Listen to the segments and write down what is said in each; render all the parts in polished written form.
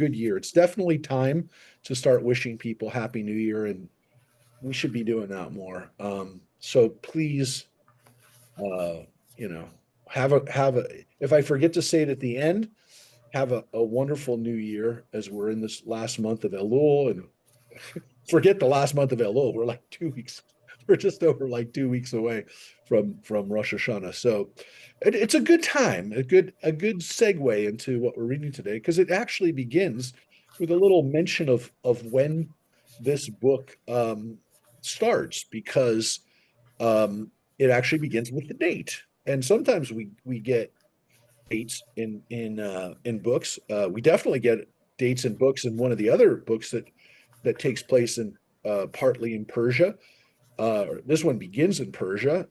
good year. It's definitely time to start wishing people Happy New Year, and we should be doing that more. So please, uh, you know, have a. If I forget to say it at the end, have a wonderful New Year as we're in this last month of Elul, and forget the last month of Elul. We're like 2 weeks. We're just over like 2 weeks away from Rosh Hashanah. So it's a good time, a good segue into what we're reading today, because it actually begins with a little mention of when this book starts, because it actually begins with the date. And sometimes we get dates in books. We definitely get dates in books in one of the other books that takes place in partly in Persia. This one begins in Persia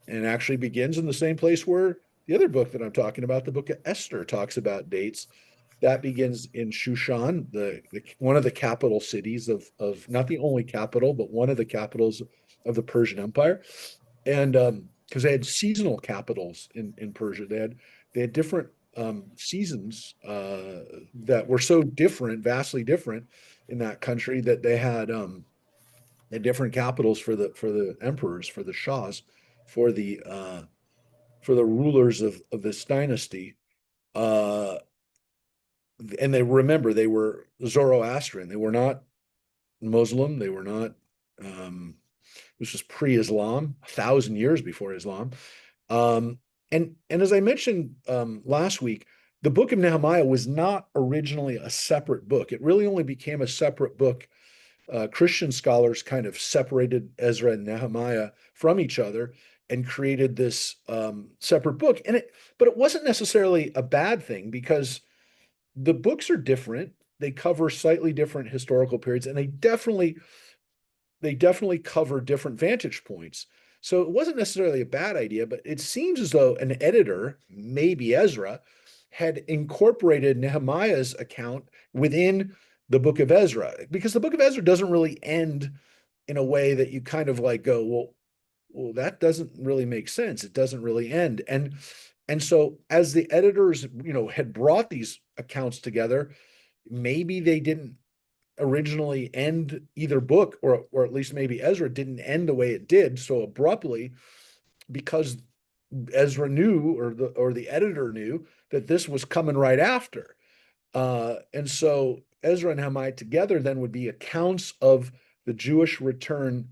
and actually begins in the same place where the other book that I'm talking about, the book of Esther, talks about dates. That begins in Shushan, the one of the capital cities of not the only capital, but one of the capitals of the Persian Empire. And because they had seasonal capitals in Persia, they had different seasons that were so different, vastly different in that country, that they had different capitals for the emperors, for the shahs, for the rulers of this dynasty. Uh, and they were Zoroastrian. They were not Muslim. They were not. This was pre-Islam, 1,000 years before Islam. Um, and as I mentioned last week, the book of Nehemiah was not originally a separate book. It really only became a separate book. Christian scholars kind of separated Ezra and Nehemiah from each other and created this separate book. But it wasn't necessarily a bad thing, because the books are different. They cover slightly different historical periods, and they definitely cover different vantage points. So it wasn't necessarily a bad idea, but it seems as though an editor, maybe Ezra, had incorporated Nehemiah's account within the book of Ezra, because the book of Ezra doesn't really end in a way that you kind of like go, well, that doesn't really make sense. It doesn't really end. And so as the editors, had brought these accounts together, maybe they didn't originally end either book, or at least maybe Ezra didn't end the way it did so abruptly, because Ezra knew, or the editor knew, that this was coming right after. And so Ezra and Nehemiah together then would be accounts of the Jewish return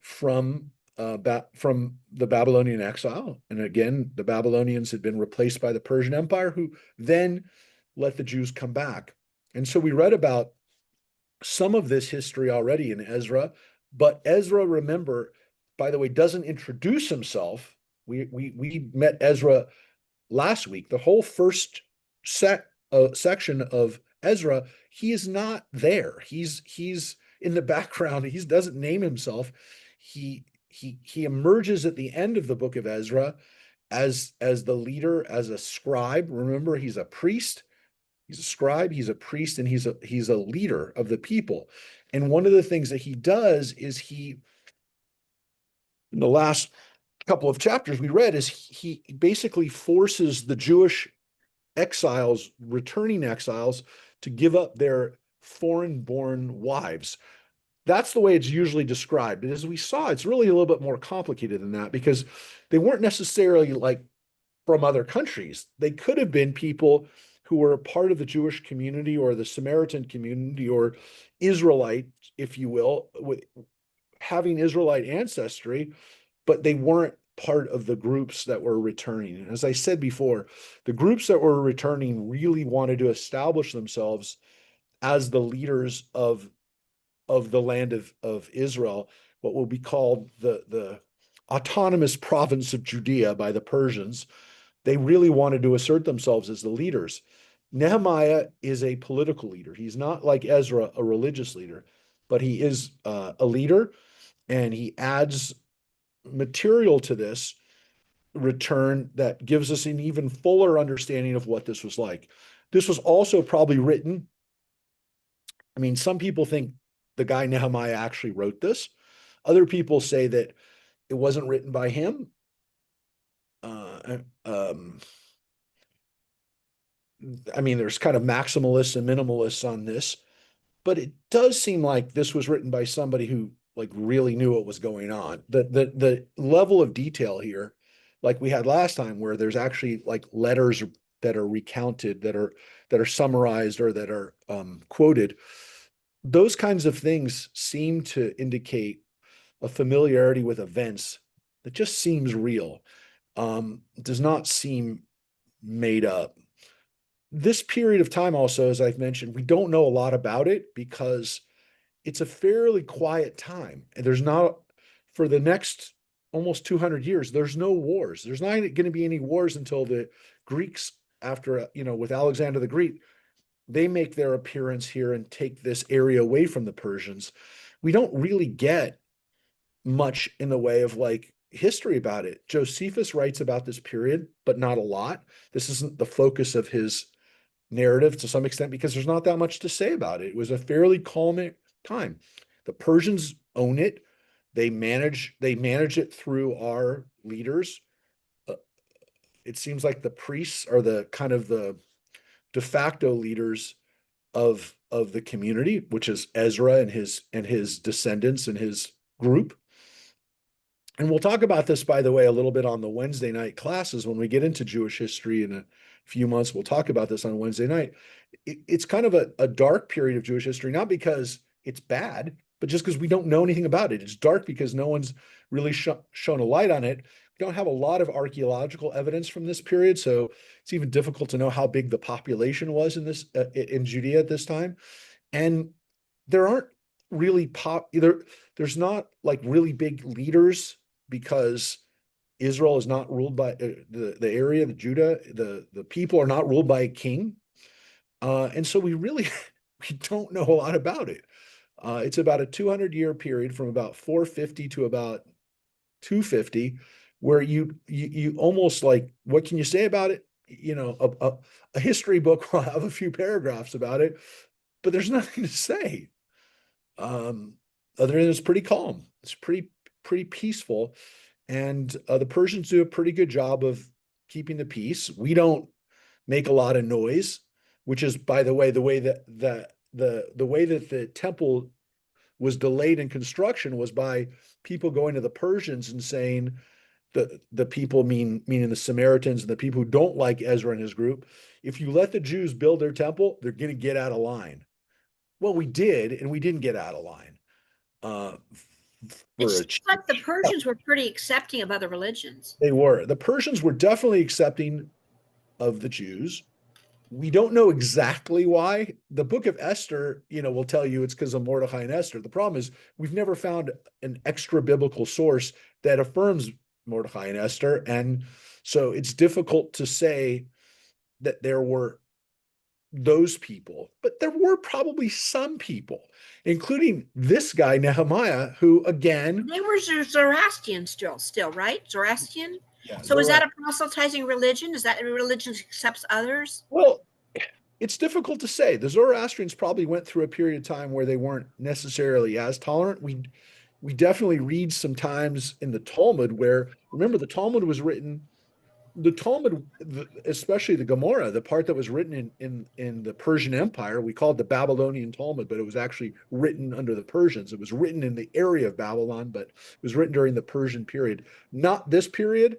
from the Babylonian exile. And again, the Babylonians had been replaced by the Persian Empire, who then let the Jews come back. And so we read about some of this history already in Ezra, but Ezra, remember, by the way, doesn't introduce himself. We met Ezra last week. The whole first section of Ezra, he is not there. He's in the background. He doesn't name himself. He emerges at the end of the book of Ezra as the leader, as a scribe. Remember, he's a priest. He's a scribe, he's a priest, and he's a leader of the people. And one of the things that he does is in the last couple of chapters we read, is he basically forces the Jewish exiles, returning exiles, to give up their foreign-born wives. That's the way it's usually described. And as we saw, it's really a little bit more complicated than that, because they weren't necessarily like from other countries. They could have been people who were a part of the Jewish community, or the Samaritan community, or Israelite, if you will, with having Israelite ancestry, but they weren't part of the groups that were returning. And as I said before, the groups that were returning really wanted to establish themselves as the leaders of the land of Israel, what will be called the autonomous province of Judea by the Persians. They really wanted to assert themselves as the leaders. Nehemiah is a political leader. He's not like Ezra, a religious leader, but he is a leader, and he adds material to this return that gives us an even fuller understanding of what this was like. This was also probably written. I mean, some people think the guy Nehemiah actually wrote this. Other people say that it wasn't written by him. I mean, there's kind of maximalists and minimalists on this, but it does seem like this was written by somebody who like really knew what was going on. The level of detail here, like we had last time, where there's actually like letters that are recounted, that are summarized or that are quoted. Those kinds of things seem to indicate a familiarity with events that just seems real. Does not seem made up. This period of time also, as I've mentioned, we don't know a lot about it because it's a fairly quiet time. And there's not, for the next almost 200 years, there's no wars. There's not going to be any wars until the Greeks, after, with Alexander the Great, they make their appearance here and take this area away from the Persians. We don't really get much in the way of like history about it. Josephus writes about this period, but not a lot. This isn't the focus of his narrative to some extent because there's not that much to say about it. It was a fairly calm time. The Persians own it. They manage it through our leaders. Uh, it seems like the priests are the kind of the de facto leaders of the community, which is Ezra and his descendants and his group. And we'll talk about this, by the way, a little bit on the Wednesday night classes when we get into Jewish history in a few months. We'll talk about this on Wednesday night. It's kind of a dark period of Jewish history, not because it's bad, but just because we don't know anything about it. It's dark because no one's really shown a light on it. We don't have a lot of archaeological evidence from this period, so it's even difficult to know how big the population was in Judea at this time. And there aren't really there's not like really big leaders because Israel is not ruled by the area, the Judah, the people are not ruled by a king. And so we really we don't know a lot about it. It's about a 200-year period from about 450 to about 250, where you almost like, what can you say about it? A history book will have a few paragraphs about it, but there's nothing to say. Other than it's pretty calm. It's pretty peaceful, and the Persians do a pretty good job of keeping the peace. We don't make a lot of noise, which is, by the way, the way that the temple was delayed in construction was by people going to the Persians and saying, the people meaning the Samaritans and the people who don't like Ezra and his group, if you let the Jews build their temple, they're going to get out of line. Well, we did, and we didn't get out of line. It seems like the Persians were pretty accepting of other religions. They were. The Persians were definitely accepting of the Jews. We don't know exactly why. The book of Esther, will tell you it's because of Mordecai and Esther. The problem is we've never found an extra biblical source that affirms Mordecai and Esther. And so it's difficult to say that there were those people, but there were probably some people, including this guy, Nehemiah, who again. They were Zoroastrian still, right? Zoroastrian? Yeah, so is that a proselytizing religion? Is that a religion that accepts others? Well, it's difficult to say. The Zoroastrians probably went through a period of time where they weren't necessarily as tolerant. We definitely read sometimes in the Talmud where, remember, the Talmud was written, especially the Gemara, the part that was written in the Persian Empire, we called the Babylonian Talmud, but it was actually written under the Persians. It was written in the area of Babylon, but it was written during the Persian period. Not this period,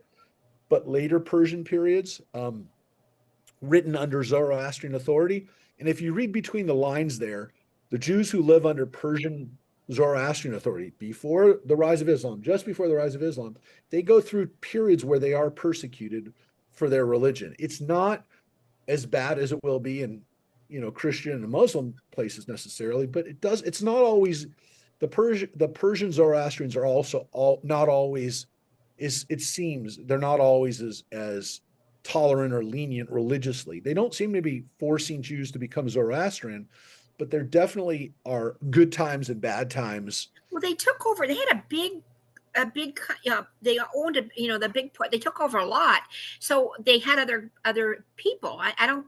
but later Persian periods. Written under Zoroastrian authority. And if you read between the lines there, the Jews who live under Persian Zoroastrian authority before the rise of Islam, just before the rise of Islam, they go through periods where they are persecuted for their religion. It's not as bad as it will be in, Christian and Muslim places necessarily, but it's not always. The Persian Zoroastrians are also not always, it seems they're not always as tolerant or lenient religiously. They don't seem to be forcing Jews to become Zoroastrian, but there definitely are good times and bad times. Well, they took over. They had a big, they owned the big part. They took over a lot, so they had other people. I don't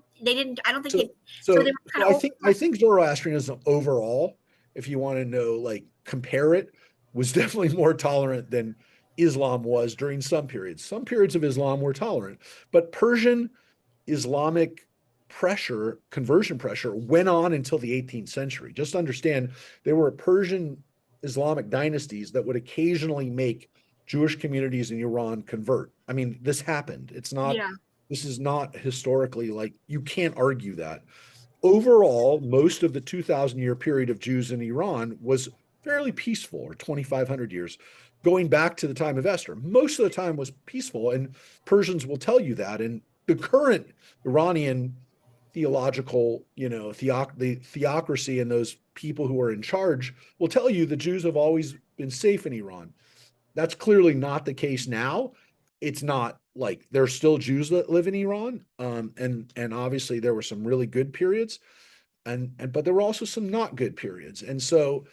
think I think Zoroastrianism overall, if you want to know, like, compare it, was definitely more tolerant than Islam was during some periods. Some periods of Islam were tolerant, but Persian Islamic pressure, conversion pressure, went on until the 18th century. Just understand there were Persian Islamic dynasties that would occasionally make Jewish communities in Iran convert. I mean, this happened. Yeah. This is not historically, like, you can't argue that. Overall, most of the 2,000-year period of Jews in Iran was fairly peaceful, or 2,500 years, going back to the time of Esther. Most of the time was peaceful, and Persians will tell you that. And the current Iranian theological, the theocracy and those people who are in charge will tell you the Jews have always been safe in Iran. That's clearly not the case now. It's not like there's still Jews that live in Iran, and obviously there were some really good periods, and but there were also some not good periods, and so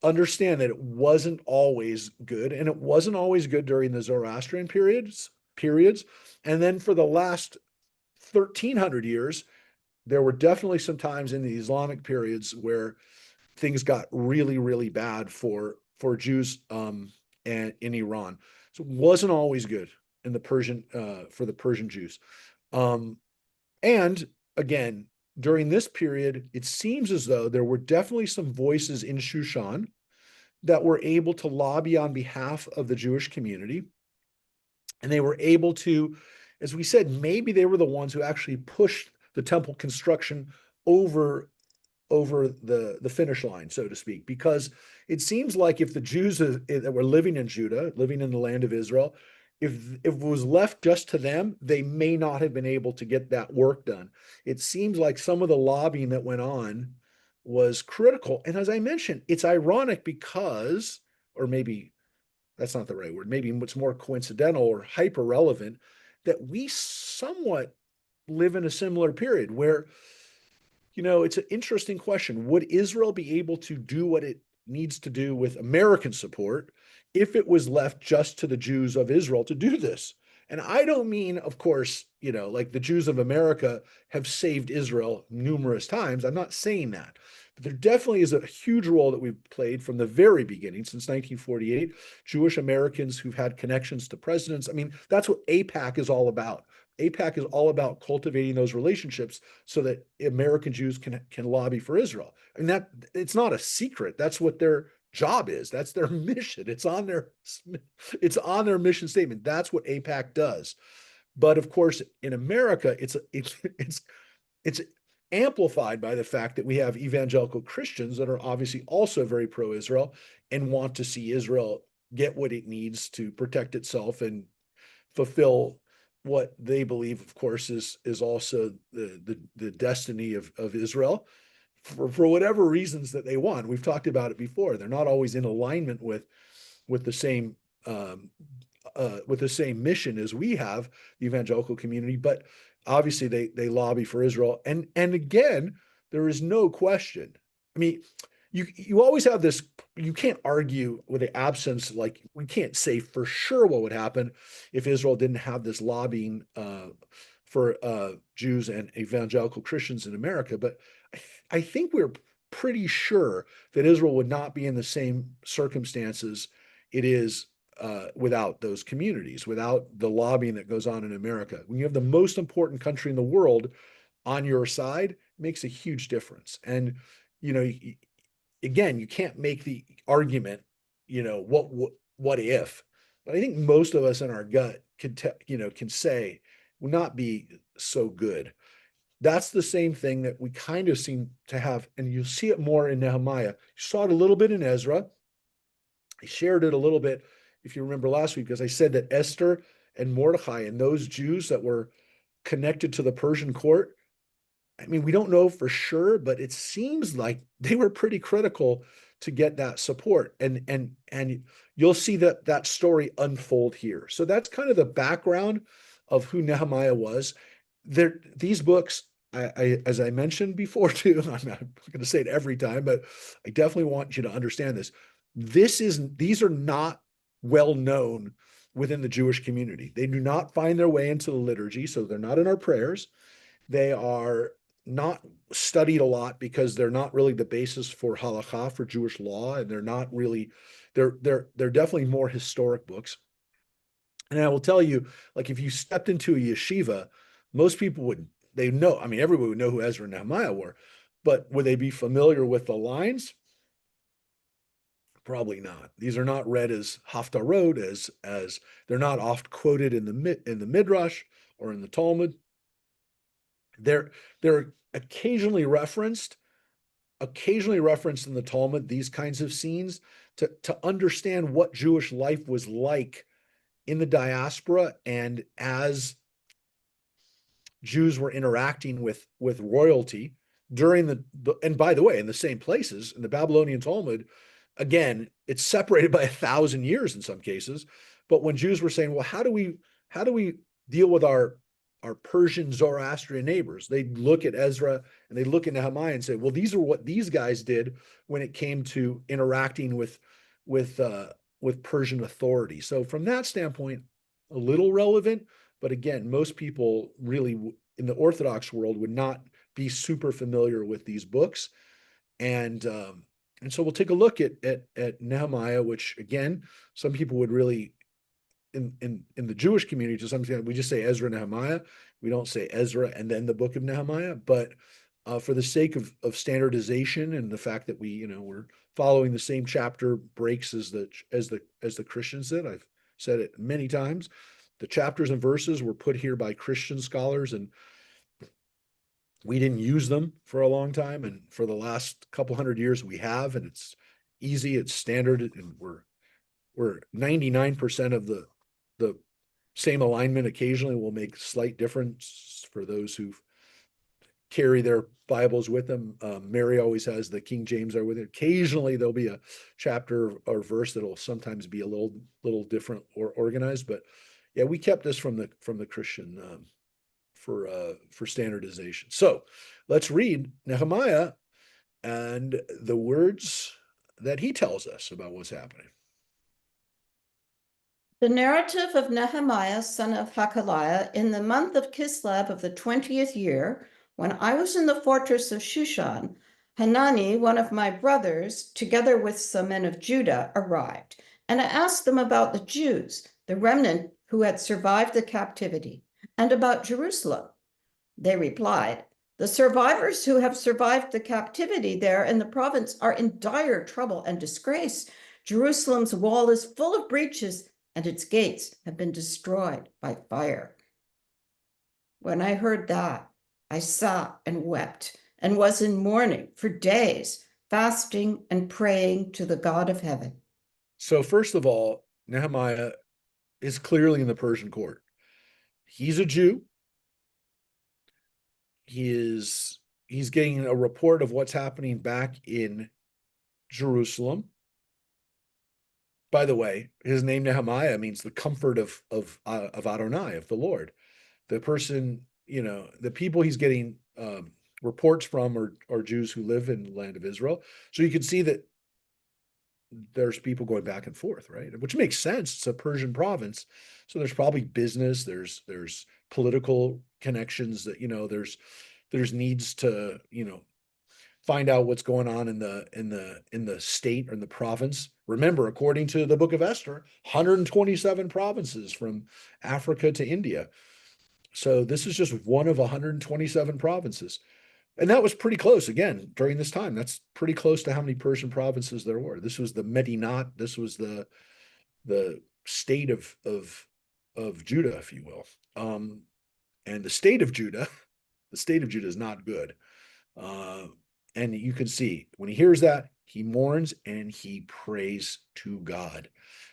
understand that it wasn't always good, and it wasn't always good during the Zoroastrian periods, and then for the last 1,300 years, there were definitely some times in the Islamic periods where things got really, really bad for Jews and in Iran. So it wasn't always good in the Persian for the Persian Jews. Um, and again, during this period, it seems as though there were definitely some voices in Shushan that were able to lobby on behalf of the Jewish community. And they were able to, as we said, maybe they were the ones who actually pushed the temple construction over the finish line, so to speak, because it seems like if the Jews that were living in Judah, living in the land of Israel, if it was left just to them, they may not have been able to get that work done. It seems like some of the lobbying that went on was critical. And as I mentioned, it's ironic because, or maybe that's not the right word, maybe what's more coincidental or hyper relevant, that we somewhat live in a similar period where, it's an interesting question. Would Israel be able to do what it needs to do with American support if it was left just to the Jews of Israel to do this? And I don't mean, of course, like the Jews of America have saved Israel numerous times. I'm not saying that. But there definitely is a huge role that we've played from the very beginning, since 1948, Jewish Americans who've had connections to presidents. I mean, that's what AIPAC is all about. AIPAC is all about cultivating those relationships so that American Jews can lobby for Israel. And that it's not a secret. That's what their job is. That's their mission. It's on their mission statement. That's what AIPAC does. But of course, in America, it's amplified by the fact that we have evangelical Christians that are obviously also very pro-Israel and want to see Israel get what it needs to protect itself and fulfill what they believe, of course, is also the destiny of Israel for whatever reasons that they want. We've talked about it before. They're not always in alignment with the same mission as we have, the evangelical community, but obviously they lobby for Israel. And again, there is no question. I mean, you always have this, you can't argue with the absence, like we can't say for sure what would happen if Israel didn't have this lobbying for Jews and evangelical Christians in America. But I think we're pretty sure that Israel would not be in the same circumstances it is without those communities, without the lobbying that goes on in America. When you have the most important country in the world on your side, it makes a huge difference. And, again, you can't make the argument, what if? But I think most of us in our gut can say will not be so good. That's the same thing that we kind of seem to have, and you'll see it more in Nehemiah. You saw it a little bit in Ezra. I shared it a little bit, if you remember last week, because I said that Esther and Mordecai and those Jews that were connected to the Persian court, I mean, we don't know for sure, but it seems like they were pretty critical to get that support. And you'll see that story unfold here. So that's kind of the background of who Nehemiah was. These books, as I mentioned before too, I'm not going to say it every time, but I definitely want you to understand this. These are not well known within the Jewish community. They do not find their way into the liturgy, so they're not in our prayers. They are not studied a lot because they're not really the basis for halakha, for Jewish law, and they're definitely more historic books. And I will tell you, like if you stepped into a yeshiva, most people would they know, I mean, everyone would know who Ezra and Nehemiah were, but would they be familiar with the lines? Probably not. These are not read as haftarot, as they're not oft quoted in the midrash or in the Talmud. They're occasionally referenced in the Talmud, these kinds of scenes to understand what Jewish life was like in the diaspora and as Jews were interacting with royalty during and by the way, in the same places in the Babylonian Talmud, again, it's separated by 1,000 years in some cases. But when Jews were saying, well, how do we deal with our Persian Zoroastrian neighbors? They look at Ezra and they look at Nehemiah and say, well, these are what these guys did when it came to interacting with Persian authority. So from that standpoint, a little relevant, but again, most people really in the Orthodox world would not be super familiar with these books. And so we'll take a look at Nehemiah, which again, some people would really in the Jewish community to some extent, we just say Ezra Nehemiah. We don't say Ezra and then the book of Nehemiah. But for the sake of standardization and the fact that we're following the same chapter breaks as the Christians did, I've said it many times. The chapters and verses were put here by Christian scholars, and we didn't use them for a long time. And for the last couple 100 years, we have, and it's easy, it's standard, and we're 99% of the same alignment. Occasionally will make slight difference for those who carry their Bibles with them. Mary always has the King James there with it. Occasionally there'll be a chapter or verse that'll sometimes be a little different or organized, but yeah, we kept this from the Christian for standardization. So let's read Nehemiah and the words that he tells us about what's happening. The narrative of Nehemiah, son of Hakaliah, in the month of Kislev of the 20th year, when I was in the fortress of Shushan, Hanani, one of my brothers, together with some men of Judah, arrived, and I asked them about the Jews, the remnant who had survived the captivity, and about Jerusalem. They replied, the survivors who have survived the captivity there in the province are in dire trouble and disgrace. Jerusalem's wall is full of breaches, and its gates have been destroyed by fire. When I heard that, I sat and wept and was in mourning for days, fasting and praying to the God of heaven. So first of all, Nehemiah is clearly in the Persian court. He's a Jew. He's getting a report of what's happening back in Jerusalem. By the way, his name Nehemiah means the comfort of Adonai, of the Lord. The person, the people he's getting reports from are Jews who live in the land of Israel. So you can see that there's people going back and forth, right? Which makes sense. It's a Persian province, so there's probably business. There's political connections that there's needs to find out what's going on in the state or in the province. Remember, according to the book of Esther, 127 provinces from Africa to India. So this is just one of 127 provinces. And that was pretty close again during this time. That's pretty close to how many Persian provinces there were. This was the Medinat. This was the state of Judah, if you will. And the state of Judah is not good. And you can see when he hears that, he mourns and he prays to God,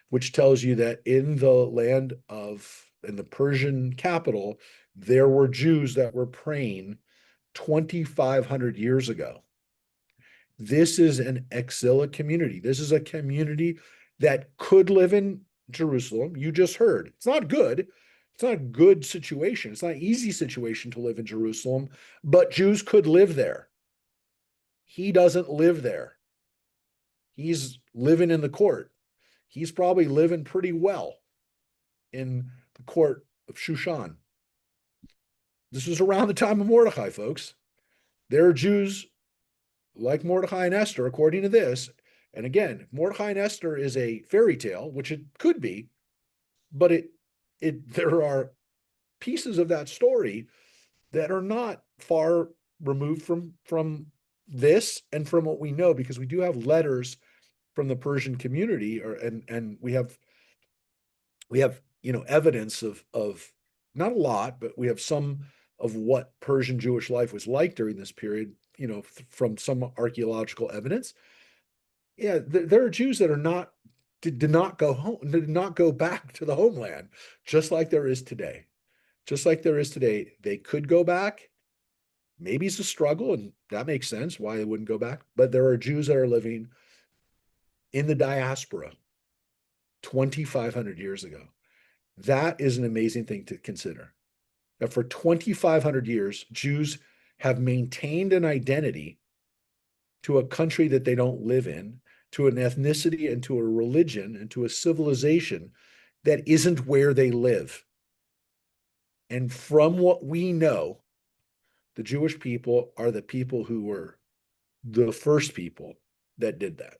which tells you that in the Persian capital, there were Jews that were praying 2,500 years ago. This is an exilic community. This is a community that could live in Jerusalem. You just heard. It's not good. It's not a good situation. It's not an easy situation to live in Jerusalem, but Jews could live there. He doesn't live there. He's living in the court. He's probably living pretty well in the court of Shushan. This was around the time of Mordecai, folks. There are Jews like Mordecai and Esther, according to this. And again, Mordecai and Esther is a fairy tale, which it could be, but there are pieces of that story that are not far removed from this and from what we know, because we do have letters from the Persian community, and we have evidence of not a lot, but we have some of what Persian Jewish life was like during this period, from some archaeological evidence. Yeah, there are Jews that are not did not go home, did not go back to the homeland, just like there is today. Just like there is today, they could go back. Maybe it's a struggle, and that makes sense why they wouldn't go back. But there are Jews that are living in the diaspora 2,500 years ago. That is an amazing thing to consider. That for 2,500 years, Jews have maintained an identity to a country that they don't live in, to an ethnicity and to a religion and to a civilization that isn't where they live. And from what we know, the Jewish people are the people who were the first people that did that.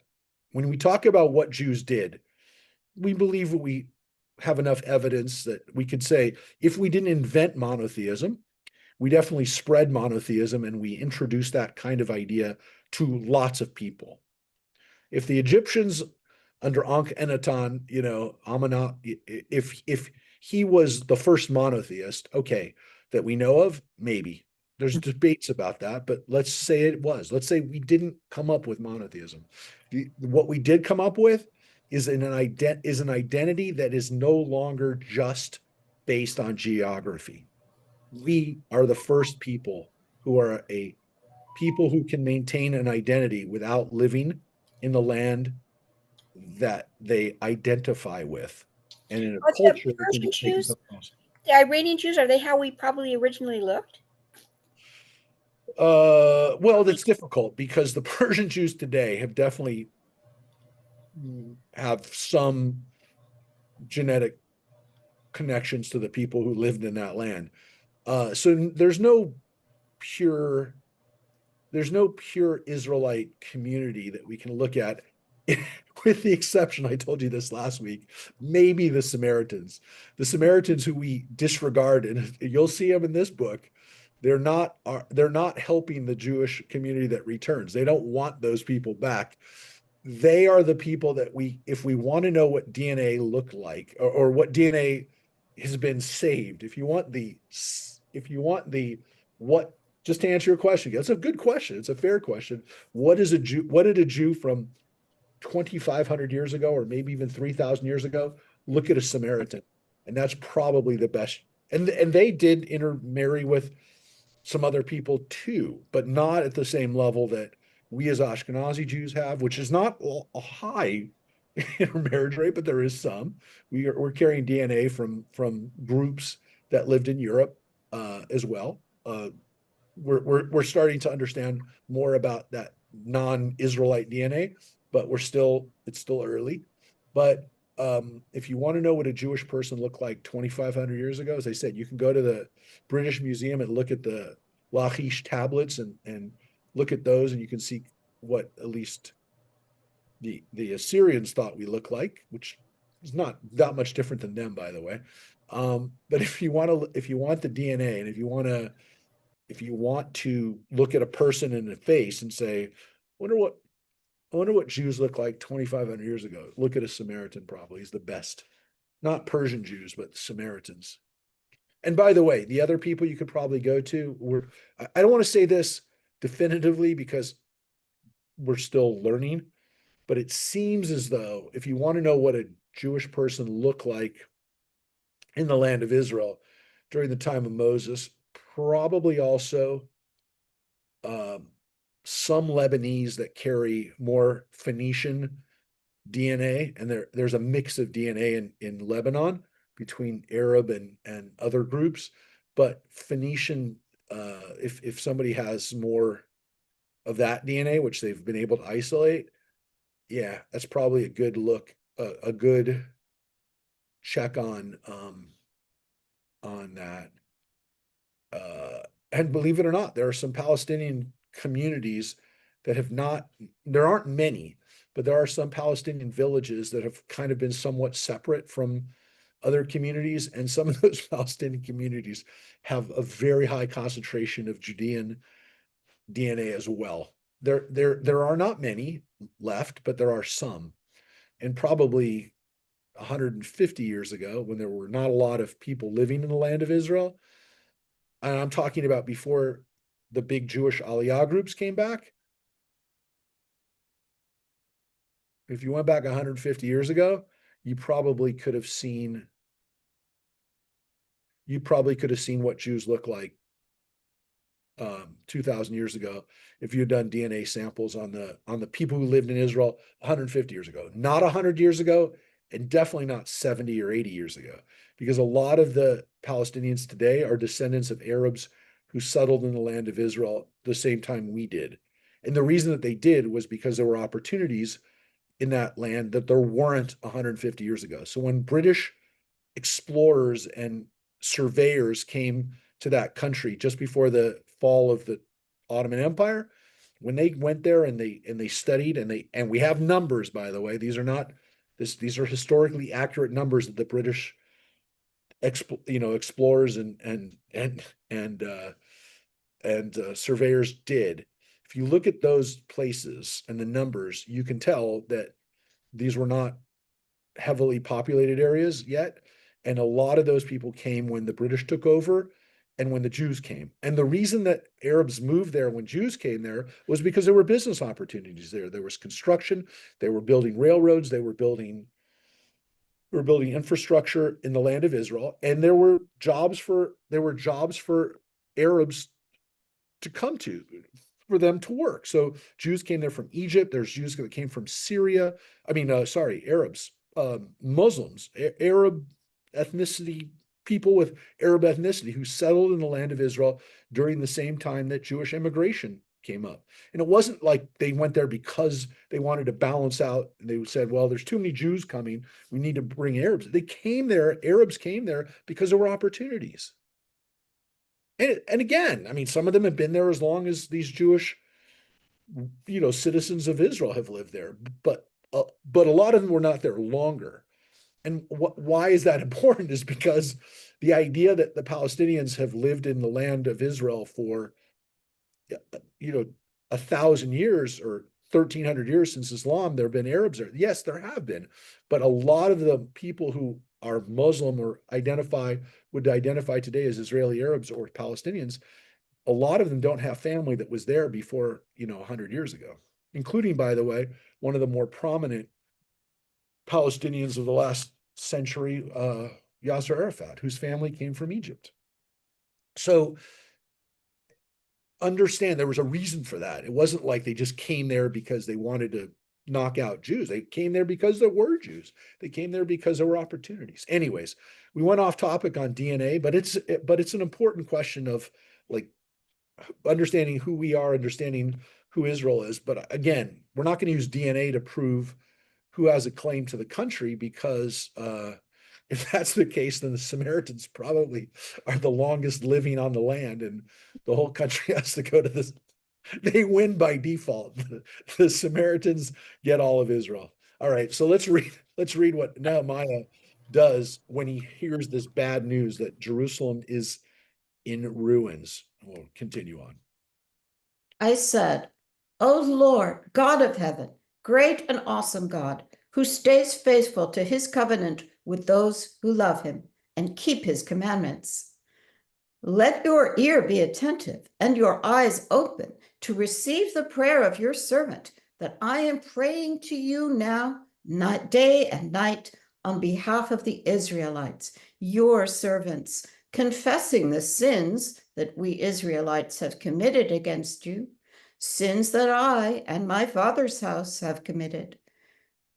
When we talk about what Jews did, we believe we have enough evidence that we could say, if we didn't invent monotheism, we definitely spread monotheism and we introduced that kind of idea to lots of people. If the Egyptians under Ankh-Enaton, Amonat, if he was the first monotheist, okay, that we know of, maybe. There's debates about that, but let's say it was. Let's say we didn't come up with monotheism. What we did come up with is an identity that is no longer just based on geography. We are the first people who are a people who can maintain an identity without living in the land that they identify with, and in a Are the culture that Persian they can Jews, come across. the Iranian Jews, are they how we probably originally looked? Well, that's difficult because the Persian Jews today have definitely have some genetic connections to the people who lived in that land. So pure there's no pure Israelite community that we can look at, with the exception, I told you this last week, maybe the Samaritans who we disregard, and you'll see them in this book. They're not helping the Jewish community that returns. They don't want those people back. They are the people that if we want to know what DNA looked like, or what DNA has been saved, if you want the what, just to answer your question, it's a good question. It's a fair question. What is a Jew? What did a Jew from 2,500 years ago, or maybe even 3,000 years ago, look at a Samaritan? And that's probably the best. And they did intermarry with some other people too, but not at the same level that we as Ashkenazi Jews have, which is not a high intermarriage rate, but there is some. We're carrying DNA from groups that lived in Europe as well. We're starting to understand more about that non-Israelite DNA, but it's still early. But if you want to know what a Jewish person looked like 2,500 years ago, as I said, you can go to the British Museum and look at the Lachish tablets and look at those, and you can see what at least the Assyrians thought we look like, which is not that much different than them, by the way. But if you want the DNA, and if you want to look at a person in the face and say, I wonder what Jews look like 2,500 years ago. Look at a Samaritan, probably. He's the best. Not Persian Jews, but Samaritans. And by the way, the other people you could probably go to I don't want to say this definitively because we're still learning, but it seems as though if you want to know what a Jewish person looked like in the land of Israel during the time of Moses, probably also some Lebanese that carry more Phoenician DNA, and there's a mix of DNA in Lebanon between Arab and other groups, but Phoenician, if somebody has more of that DNA, which they've been able to isolate, yeah, that's probably a good look, a good check on that. And believe it or not, there are some Palestinian communities that have not, there aren't many, but there are some Palestinian villages that have kind of been somewhat separate from other communities, and some of those Palestinian communities have a very high concentration of Judean DNA as well. There are not many left, but there are some. And probably 150 years ago, when there were not a lot of people living in the land of Israel, and I'm talking about before the big Jewish Aliyah groups came back. If you went back 150 years ago, you probably could have seen what Jews look like 2,000 years ago if you had done DNA samples on the people who lived in Israel 150 years ago, not 100 years ago, and definitely not 70 or 80 years ago, because a lot of the Palestinians today are descendants of Arabs who settled in the land of Israel the same time we did. And the reason that they did was because there were opportunities in that land that there weren't 150 years ago. So when British explorers and surveyors came to that country just before the fall of the Ottoman Empire, when they went there and they studied, and we have numbers, by the way, these are historically accurate numbers that the British explorers and surveyors did. If you look at those places and the numbers, you can tell that these were not heavily populated areas yet. And a lot of those people came when the British took over and when the Jews came. And the reason that Arabs moved there when Jews came there was because there were business opportunities there. There was construction, they were building railroads, they were building infrastructure in the land of Israel, and there were jobs for Arabs to come to, for them to work. So Jews came there from Egypt. There's Jews that came from Syria. Arabs, Muslims, Arab ethnicity, people with Arab ethnicity who settled in the land of Israel during the same time that Jewish immigration came up. And it wasn't like they went there because they wanted to balance out. They said, well, there's too many Jews coming, we need to bring Arabs. Arabs came there because there were opportunities. And again, I mean, some of them have been there as long as these Jewish, citizens of Israel have lived there, but a lot of them were not there longer. And why is that important is because the idea that the Palestinians have lived in the land of Israel for, 1,000 years or 1,300 years since Islam, there have been Arabs there. Yes, there have been, but a lot of the people who are Muslim or would identify today as Israeli Arabs or Palestinians, a lot of them don't have family that was there before, 100 years ago, including, by the way, one of the more prominent Palestinians of the last century, Yasser Arafat, whose family came from Egypt. So understand there was a reason for that. It wasn't like they just came there because they wanted to knock out Jews. They came there because there were Jews. They came there because there were opportunities. Anyways, we went off topic on DNA, but it's an important question of like understanding who we are, understanding who Israel is. But again, we're not going to use DNA to prove who has a claim to the country, because if that's the case, then the Samaritans probably are the longest living on the land, and the whole country has to go to this. They win by default. The Samaritans get all of Israel. All right, so let's read what Nehemiah does when he hears this bad news that Jerusalem is in ruins. We'll continue on. I said, O Lord, God of heaven, great and awesome God, who stays faithful to his covenant with those who love him and keep his commandments. Let your ear be attentive and your eyes open to receive the prayer of your servant that I am praying to you now, night, day and night, on behalf of the Israelites, your servants, confessing the sins that we Israelites have committed against you, sins that I and my father's house have committed.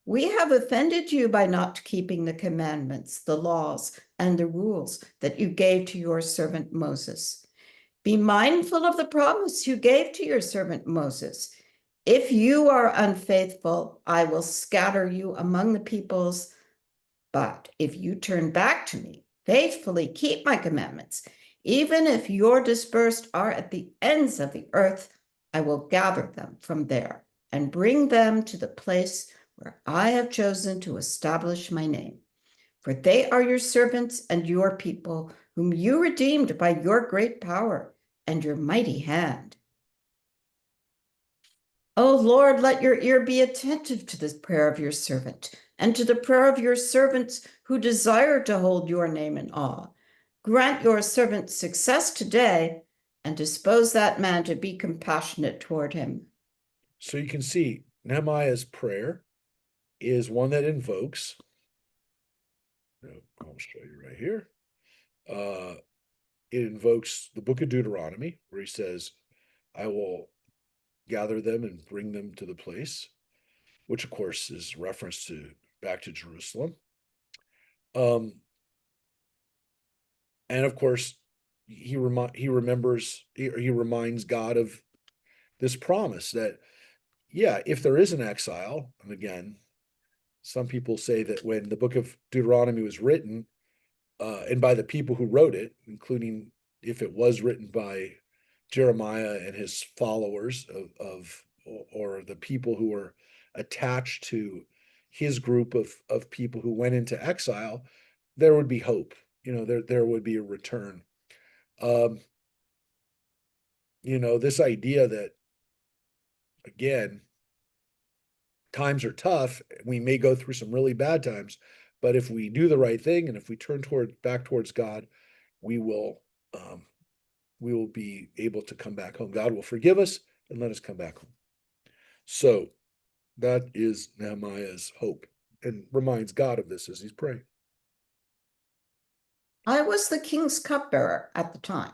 We have offended you by not keeping the commandments, the laws, and the rules that you gave to your servant Moses. Be mindful of the promise you gave to your servant Moses. If you are unfaithful, I will scatter you among the peoples. But if you turn back to me, faithfully keep my commandments, even if your dispersed are at the ends of the earth, I will gather them from there and bring them to the place where I have chosen to establish my name. for they are your servants and your people, whom you redeemed by your great power and your mighty hand. O Lord, let your ear be attentive to the prayer of your servant and to the prayer of your servants who desire to hold your name in awe. Grant your servant success today and dispose that man to be compassionate toward him. So you can see Nehemiah's prayer is one that invokes, I'll show you right here. It invokes the book of Deuteronomy, where he says, I will gather them and bring them to the place, which of course is reference to back to Jerusalem. And of course, he reminds God of this promise that, yeah, if there is an exile, and again, some people say that when the book of Deuteronomy was written, and by the people who wrote it, including if it was written by Jeremiah and his followers or the people who were attached to his group of people who went into exile, there would be hope. There would be a return. This idea that, again, times are tough. We may go through some really bad times, but if we do the right thing and if we turn back towards God, we will be able to come back home. God will forgive us and let us come back home. So that is Nehemiah's hope, and reminds God of this as he's praying. I was the king's cupbearer at the time.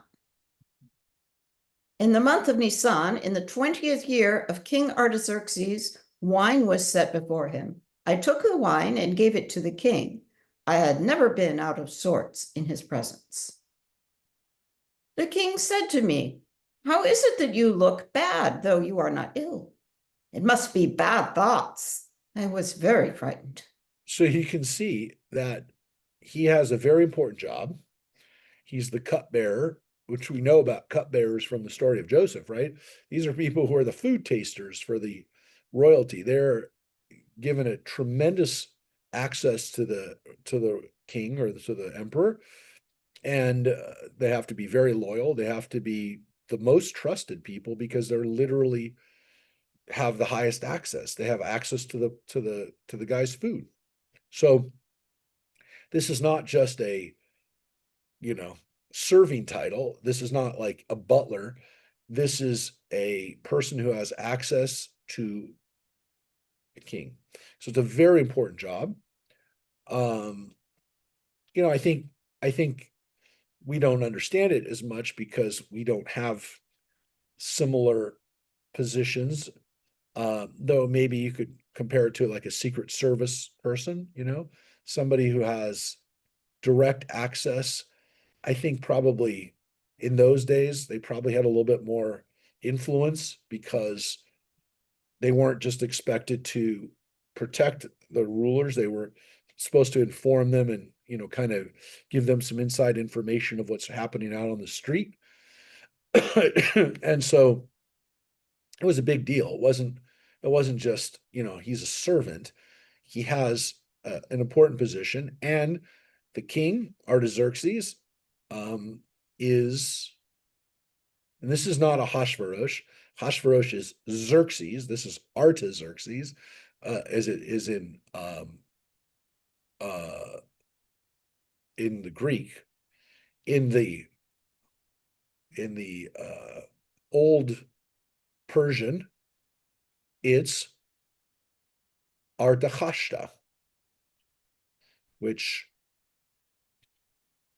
In the month of Nisan, in the 20th year of King Artaxerxes, wine was set before him. I took the wine and gave it to the king. I had never been out of sorts in his presence. The king said to me, how is it that you look bad, though you are not ill? It must be bad thoughts. I was very frightened. So you can see that he has a very important job. He's the cupbearer, which we know about cupbearers from the story of Joseph, right? These are people who are the food tasters for the royalty. They're given a tremendous access to the king or to the emperor, and they have to be very loyal. They have to be the most trusted people because they're literally have the highest access. They have access to the guy's food. So this is not just a serving title. This is not like a butler. This is a person who has access to the king. So it's a very important job. I think we don't understand it as much because we don't have similar positions. Though maybe you could compare it to like a Secret Service person, somebody who has direct access. I think probably in those days, they probably had a little bit more influence because they weren't just expected to protect the rulers. They were supposed to inform them and, kind of give them some inside information of what's happening out on the street. And so it was a big deal. It wasn't just, he's a servant. He has an important position, and the king, Artaxerxes, is, and this is not a Hashverosh. Hashverosh is Xerxes. This is Artaxerxes, as it is in the Greek. In the old Persian, it's Artaxashta, which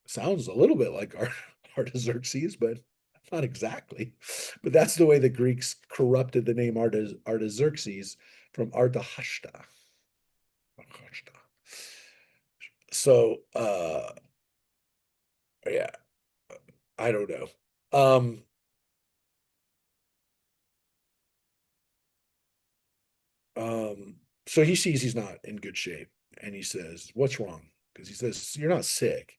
sounds a little bit like Artaxerxes, but not exactly. But that's the way the Greeks corrupted the name Artaxerxes from Artahashta. So, yeah, I don't know. So he sees he's not in good shape, and he says, "What's wrong?" Because he says, "You're not sick.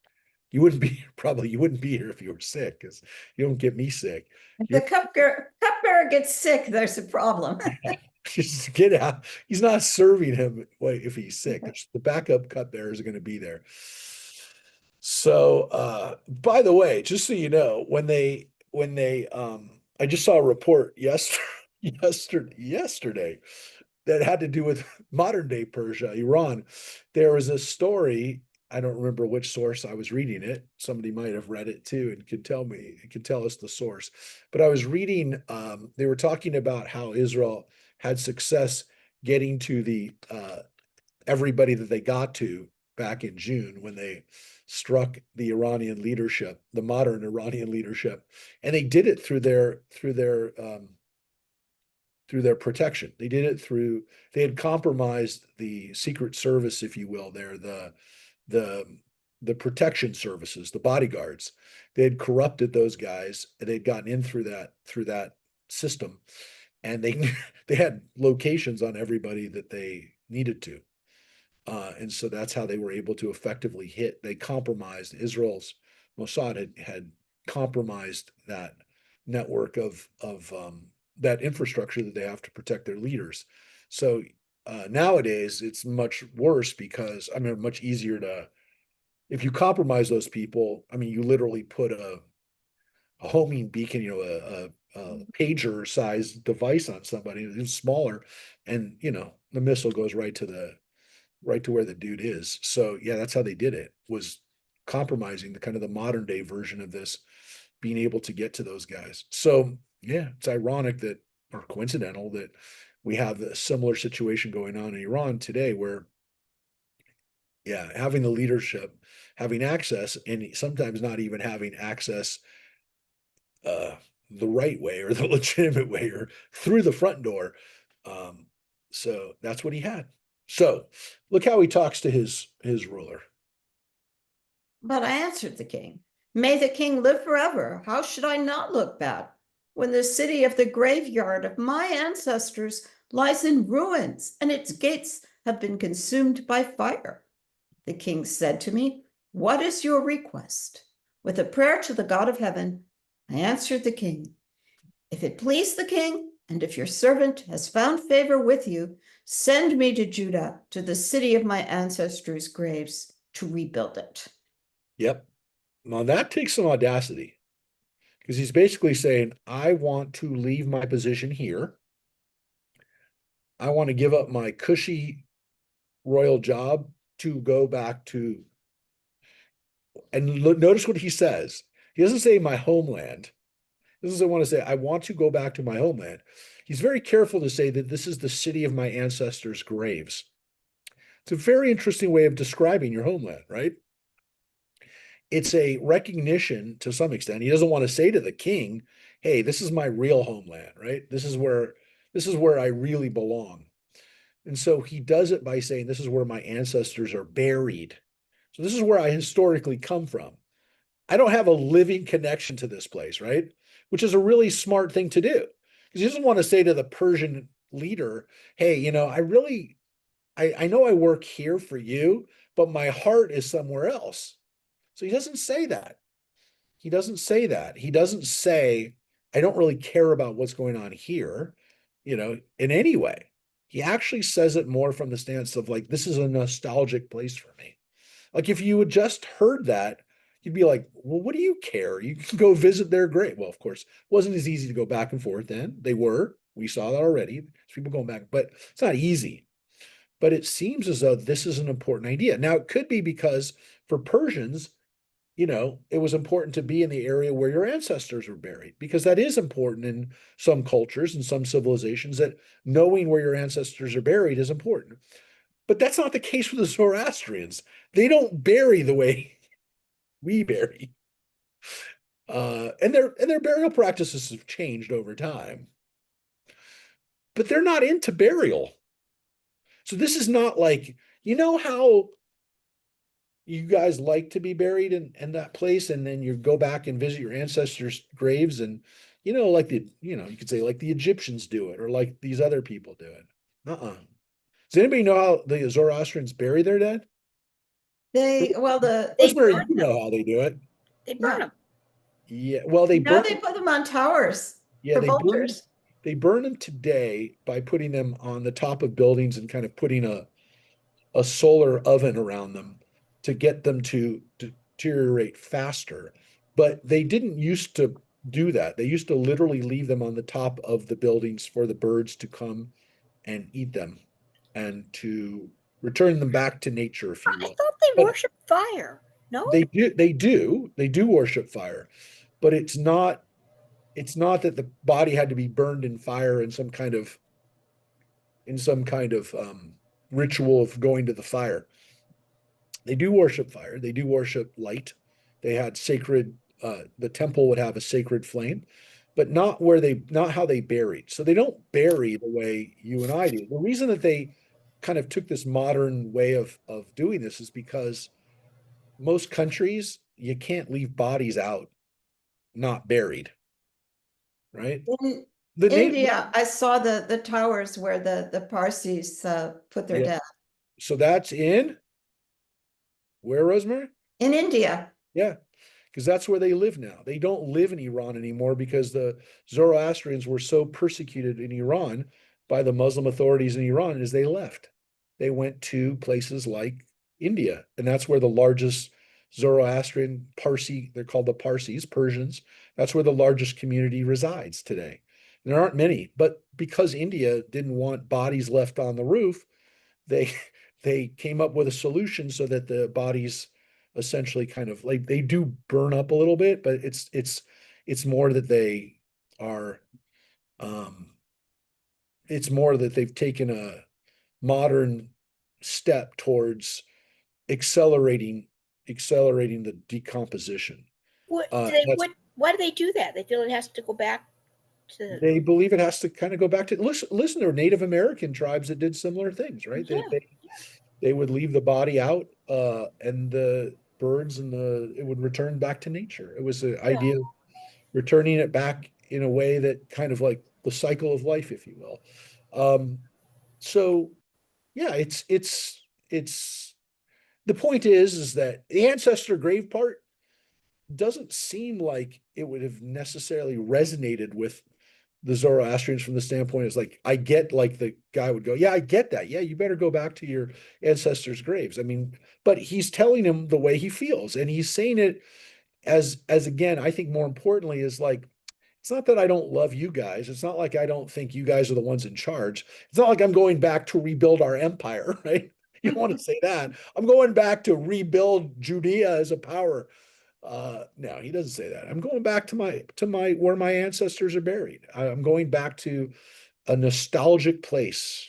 You wouldn't be here if you were sick, because you don't get me sick." If the cupbearer gets sick, there's a problem. Just get out. He's not serving him if he's sick. The backup cupbearers are going to be there. So, by the way, just so you know, I just saw a report yesterday that had to do with modern day Persia, Iran. There was a story. I don't remember which source I was reading it. Somebody might have read it too and could tell us the source. But I was reading, they were talking about how Israel had success getting to the everybody that they got to back in June when they struck the Iranian leadership, the modern Iranian leadership, and they did it through their protection. They did it they had compromised the Secret Service, if you will, the the protection services, the bodyguards. They had corrupted those guys, and they'd gotten in through that system, and they had locations on everybody that they needed to. And so that's how they were able to effectively hit. They compromised Israel's Mossad had compromised that network of that infrastructure that they have to protect their leaders. So nowadays it's much worse because I mean much easier to if you compromise those people. I mean you literally put a homing beacon, a pager size device on somebody. It's smaller, and the missile goes right to where the dude is. So yeah, that's how they did it, was compromising the kind of the modern day version of this, being able to get to those guys. So yeah, it's ironic that, or coincidental that we have a similar situation going on in Iran today where yeah, having the leadership, having access, and sometimes not even having access uh the right way or the legitimate way or through the front door. So that's what he had. So look how he talks to his ruler. But I answered the king, may the king live forever. How should I not look bad when the city of the graveyard of my ancestors lies in ruins and its gates have been consumed by fire? The king said to me, what is your request? With a prayer to the God of heaven, I answered the king, if it please the king, and if your servant has found favor with you, send me to Judah, to the city of my ancestors' graves, to rebuild it. Yep. Now that takes some audacity because he's basically saying, I want to leave my position here. I want to give up my cushy royal job to go back to, and notice what he says. He doesn't say my homeland. He doesn't want to say, I want to go back to my homeland. He's very careful to say that this is the city of my ancestors' graves. It's a very interesting way of describing your homeland, right? It's a recognition to some extent. He doesn't want to say to the king, hey, this is my real homeland, right? This is where I really belong. And so he does it by saying, this is where my ancestors are buried. So this is where I historically come from. I don't have a living connection to this place, right? Which is a really smart thing to do. Because he doesn't want to say to the Persian leader, hey, I know I work here for you, but my heart is somewhere else. So he doesn't say that. He doesn't say that. He doesn't say, I don't really care about what's going on here, in any way. He actually says it more from the stance of like, this is a nostalgic place for me. Like if you had just heard that, you'd be like, well, what do you care? You can go visit their grave. Well, of course, it wasn't as easy to go back and forth then. We saw that already. There's people going back, but it's not easy. But it seems as though this is an important idea. Now, it could be because for Persians, it was important to be in the area where your ancestors were buried, because that is important in some cultures and some civilizations, that knowing where your ancestors are buried is important. But that's not the case with the Zoroastrians. They don't bury the way we bury. And their burial practices have changed over time. But they're not into burial. So this is not like, how you guys like to be buried in that place, and then you go back and visit your ancestors' graves, and you could say like the Egyptians do it, or like these other people do it. Does anybody know how the Zoroastrians bury their dead? They Rosemary, burn you them. know how they do it. They burn Yeah. them. Yeah, well, they Now burn. they put them on towers Yeah, for they burn. vultures. They burn them today by putting them on the top of buildings and kind of putting a solar oven around them to get them to deteriorate faster. But they didn't used to do that. They used to literally leave them on the top of the buildings for the birds to come and eat them and to return them back to nature, if you I will. thought they But worship fire. No? they do worship fire, but it's not that the body had to be burned in fire in some kind of ritual of going to the fire. They do worship fire. They do worship light. They had sacred. The temple would have a sacred flame, but not how they buried. So they don't bury the way you and I do. The reason that they kind of took this modern way of doing this is because most countries you can't leave bodies out not buried, right? In The native, India, I saw the towers where the Parsis put their yeah. dead. So that's in where, Rosemary? In India. Yeah, because that's where they live now. They don't live in Iran anymore because the Zoroastrians were so persecuted in Iran by the Muslim authorities in Iran as they left. They went to places like India, and that's where the largest Zoroastrian Parsi, they're called the Parsis, Persians, that's where the largest community resides today. And there aren't many, but because India didn't want bodies left on the roof, they they came up with a solution so that the bodies essentially kind of like they do burn up a little bit, but it's more that they are um it's more that they've taken a modern step towards accelerating the decomposition. What do they That's why do they do that? They feel it has to go back to they believe it has to kind of go back to listen, there are Native American tribes that did similar things, right? yeah. They would leave the body out, and the birds and it would return back to nature. It was the idea of returning it back in a way that kind of like the cycle of life, if you will. So yeah, it's the point is that the ancestor grave part doesn't seem like it would have necessarily resonated with the Zoroastrians from the standpoint is like, I get like the guy would go, yeah, I get that. Yeah, you better go back to your ancestors' graves. I mean, but he's telling him the way he feels. And he's saying it as again, I think more importantly, is like, it's not that I don't love you guys. It's not like I don't think you guys are the ones in charge. It's not like I'm going back to rebuild our empire, right? You want to say that. I'm going back to rebuild Judea as a power. No, he doesn't say that. I'm going back to my where my ancestors are buried. I'm going back to a nostalgic place,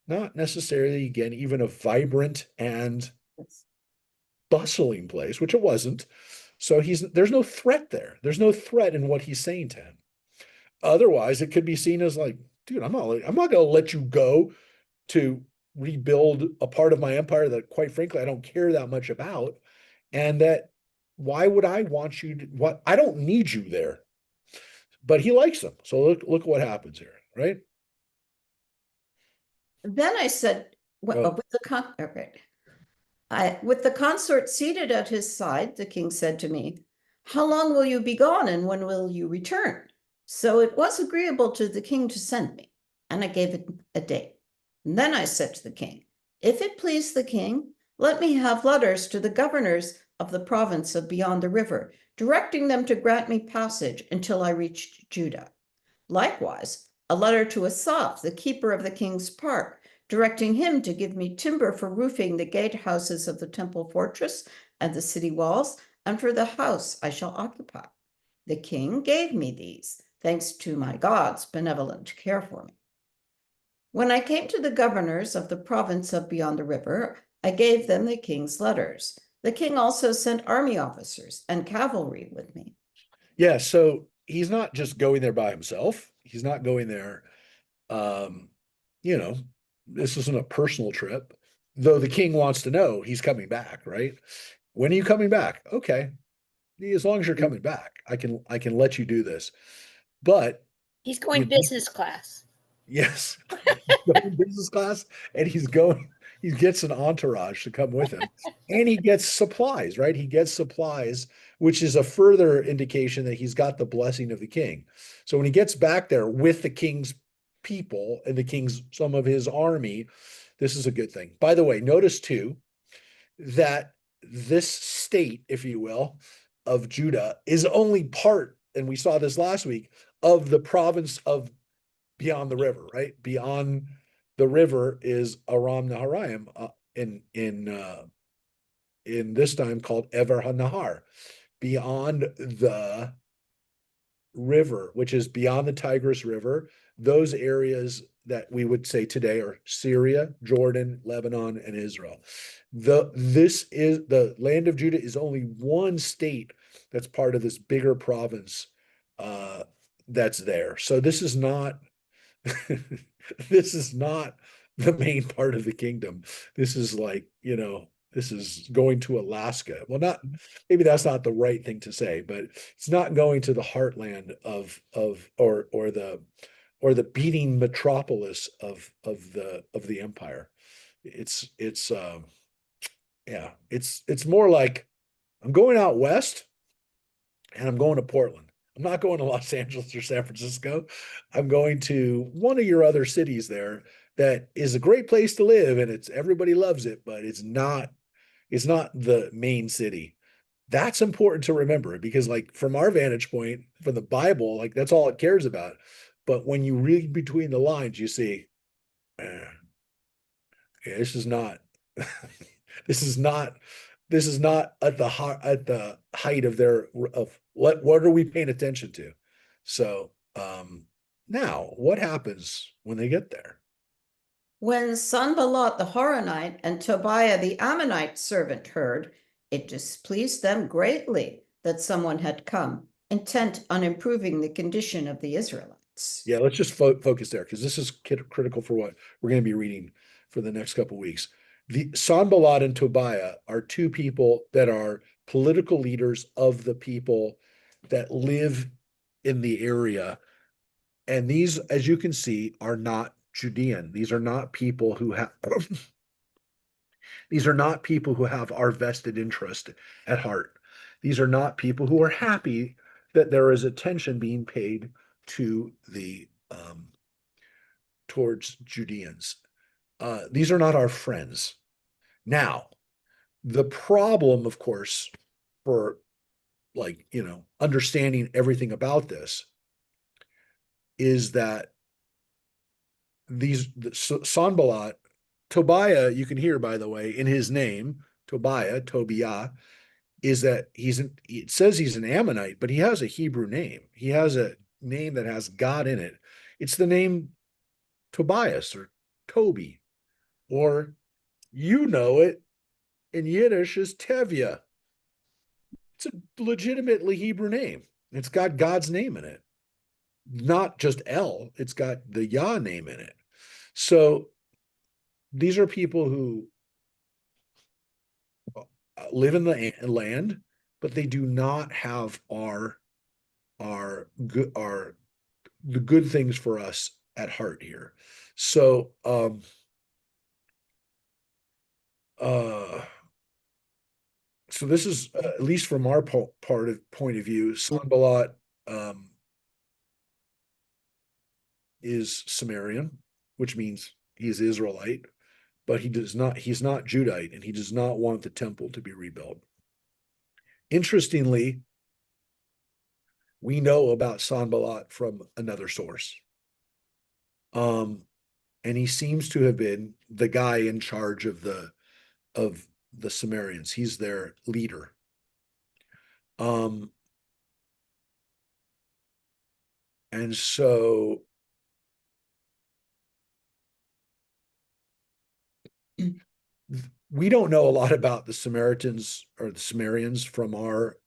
not necessarily again even a vibrant and bustling place, which it wasn't. So there's no threat there. There's no threat in what he's saying to him. Otherwise, it could be seen as like, dude, I'm not going to let you go to rebuild a part of my empire that, quite frankly, I don't care that much about, and that why would I want you to? What I don't need you there. But he likes them, so look what happens here, right? Then I said, Well, with the consort seated at his side, the king said to me, "How long will you be gone, and when will you return?" So it was agreeable to the king to send me, and I gave it a date. And then I said to the king, "If it please the king, let me have letters to the governors of the province of beyond the river, directing them to grant me passage until I reached Judah. Likewise, a letter to Asaph, the keeper of the king's park, directing him to give me timber for roofing the gatehouses of the temple fortress and the city walls, and for the house I shall occupy. The king gave me these, thanks to my God's benevolent care for me. When I came to the governors of the province of beyond the river, I gave them the king's letters. The king also sent army officers and cavalry with me." yeah, so he's not just going there by himself. He's not going there, um, you know, this isn't a personal trip, though the king wants to know he's coming back, right? When are you coming back? Okay, as long as you're coming back, I can let you do this. But He's you going know, business class. yes, he's going business class, and he gets an entourage to come with him, and he gets supplies, right? He gets supplies, which is a further indication that he's got the blessing of the king. So when he gets back there with the king's people and the king's, some of his army, this is a good thing. By the way, notice too, that this state, if you will, of Judah is only part, and we saw this last week, of the province of beyond the river, right? Beyond the river is Aram Naharaim, in this time called Ever HaNahar. Beyond the river, which is beyond the Tigris River, those areas that we would say today are Syria, Jordan, Lebanon, and Israel. This is the land of Judah is only one state that's part of this bigger province that's there. So this is not this is not the main part of the kingdom. This is like, this is going to Alaska. Well, not maybe that's not the right thing to say, but it's not going to the heartland of or the beating metropolis of the empire. It's it's more like I'm going out west and I'm going to Portland. I'm not going to Los Angeles or San Francisco. I'm going to one of your other cities there that is a great place to live and it's everybody loves it, but it's not the main city. That's important to remember because like from our vantage point, from the Bible, like that's all it cares about. But when you read between the lines, you see, this is not this is not at the height of their of what are we paying attention to? So now what happens when they get there? When Sanballat the Horonite and Tobiah the Ammonite servant heard, it displeased them greatly that someone had come, intent on improving the condition of the Israelites. Yeah, let's just focus there because this is critical for what we're going to be reading for the next couple of weeks. The Sanballat and Tobiah are two people that are political leaders of the people that live in the area. And these, as you can see, are not Judean. These are not people who have these are not people who have our vested interest at heart. These are not people who are happy that there is attention being paid to the towards Judeans. These are not our friends. Now, the problem, of course, for like, understanding everything about this is that Sanballat, Tobiah, you can hear, by the way, in his name, Tobiah, is that it says he's an Ammonite, but he has a Hebrew name. He has a name that has God in it. It's the name Tobias or Toby, or it in Yiddish is Tevye. It's a legitimately Hebrew name. It's got God's name in it. Not just El, it's got the Yah name in it. So these are people who live in the land, but they do not have the good things for us at heart here. So so this is at least from our point of view, Sanballat is Sumerian, which means he's Israelite, but he's not Judite, and he does not want the temple to be rebuilt. Interestingly, we know about Sanballat from another source. And he seems to have been the guy in charge of the Sumerians. He's their leader. And so we don't know a lot about the Samaritans or the Sumerians from our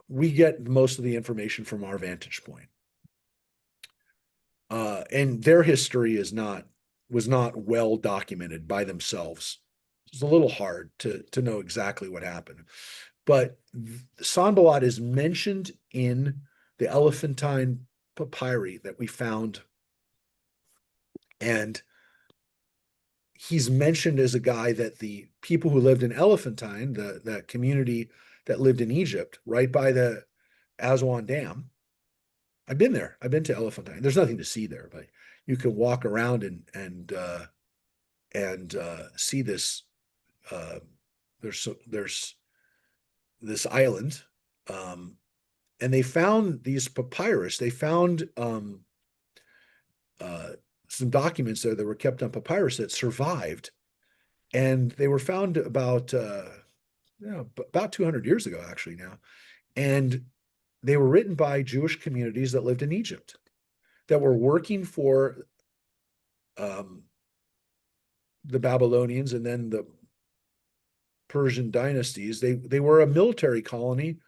we get most of the information from our vantage point. And their history was not well documented by themselves. It's a little hard to know exactly what happened. But Sanballat is mentioned in the Elephantine papyri that we found. And he's mentioned as a guy that the people who lived in Elephantine, that community that lived in Egypt, right by the Aswan Dam. I've been there. I've been to Elephantine. There's nothing to see there, but you can walk around and see this. There's this island, and they found these papyrus. They found some documents there that were kept on papyrus that survived, and they were found about 200 years ago, actually now, and they were written by Jewish communities that lived in Egypt that were working for the Babylonians and then the Persian dynasties. They were a military colony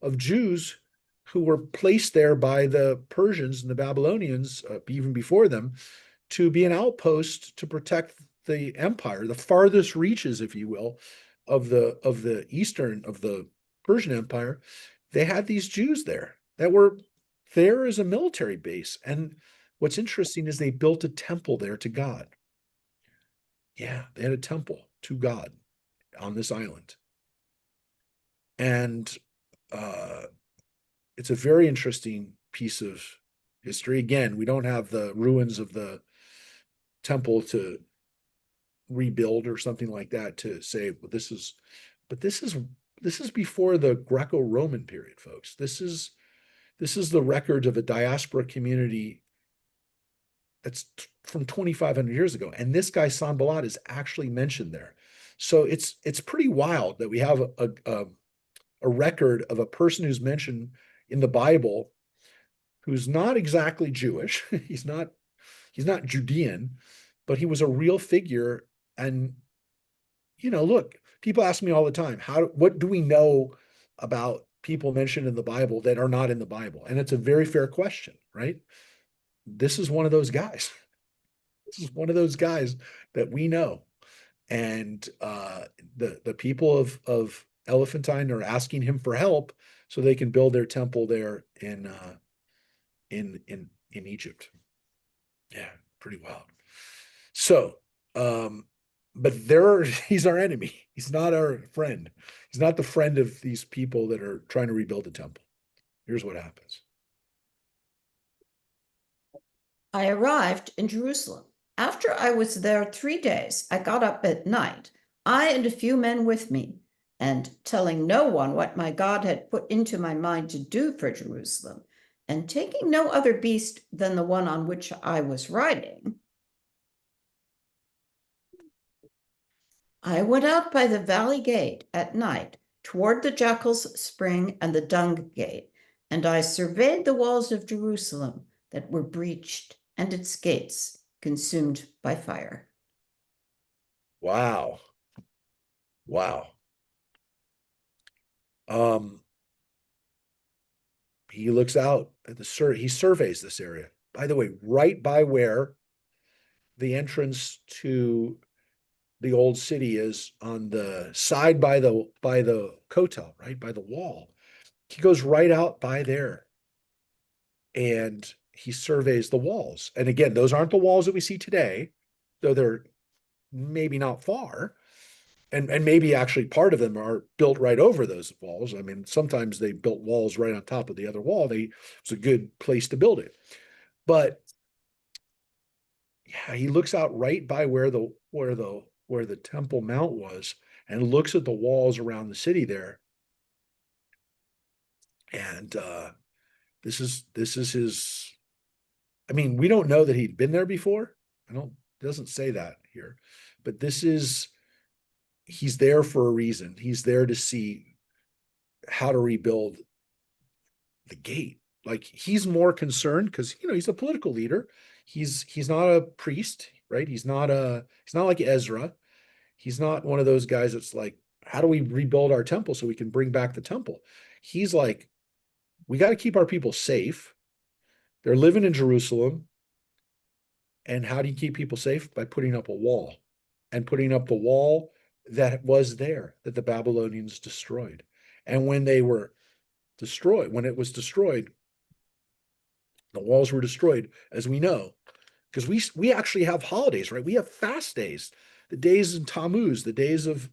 of Jews who were placed there by the Persians and the Babylonians, even before them, to be an outpost to protect the empire, the farthest reaches, if you will, of the eastern of the Persian Empire. They had these Jews there that were there as a military base. And what's interesting is they built a temple there to God. Yeah, they had a temple to God on this island. And it's a very interesting piece of history. Again, we don't have the ruins of the temple to rebuild or something like that to say, well, this is before the Greco-Roman period, folks. This is the record of a diaspora community that's from 2,500 years ago. And this guy Sanballat is actually mentioned there. So it's pretty wild that we have a record of a person who's mentioned in the Bible who's not exactly Jewish. He's not Judean, but he was a real figure. And, look, people ask me all the time, what do we know about people mentioned in the Bible that are not in the Bible? And it's a very fair question, right? This is one of those guys. This is one of those guys that we know. And the people of Elephantine are asking him for help so they can build their temple there in Egypt. Yeah, pretty wild. So, but he's our enemy. He's not our friend. He's not the friend of these people that are trying to rebuild the temple. Here's what happens. I arrived in Jerusalem. After I was there 3 days, I got up at night, I and a few men with me, and telling no one what my God had put into my mind to do for Jerusalem, and taking no other beast than the one on which I was riding, I went out by the valley gate at night toward the Jackal's Spring and the Dung Gate, and I surveyed the walls of Jerusalem that were breached and its gates consumed by fire. Wow. He looks out at he surveys this area. By the way, right by where the entrance to the old city is, on the side by the kotel, right by the wall. He goes right out by there and he surveys the walls. And again, those aren't the walls that we see today, though they're maybe not far. And maybe actually part of them are built right over those walls. I mean, sometimes they built walls right on top of the other wall. It's a good place to build it. But yeah, he looks out right by where the Temple Mount was and looks at the walls around the city there. And this is his. I mean, we don't know that he'd been there before. It doesn't say that here, but he's there for a reason. He's there to see how to rebuild the gate. Like, he's more concerned because he's a political leader. He's not a priest, right? He's not like Ezra. He's not one of those guys that's like, how do we rebuild our temple so we can bring back the temple? He's like, we got to keep our people safe. They're living in Jerusalem. And how do you keep people safe? By putting up a wall, and putting up the wall that was there, that the Babylonians destroyed. And when it was destroyed, the walls were destroyed, as we know, because we actually have holidays, right? We have fast days, the days in Tammuz, the days of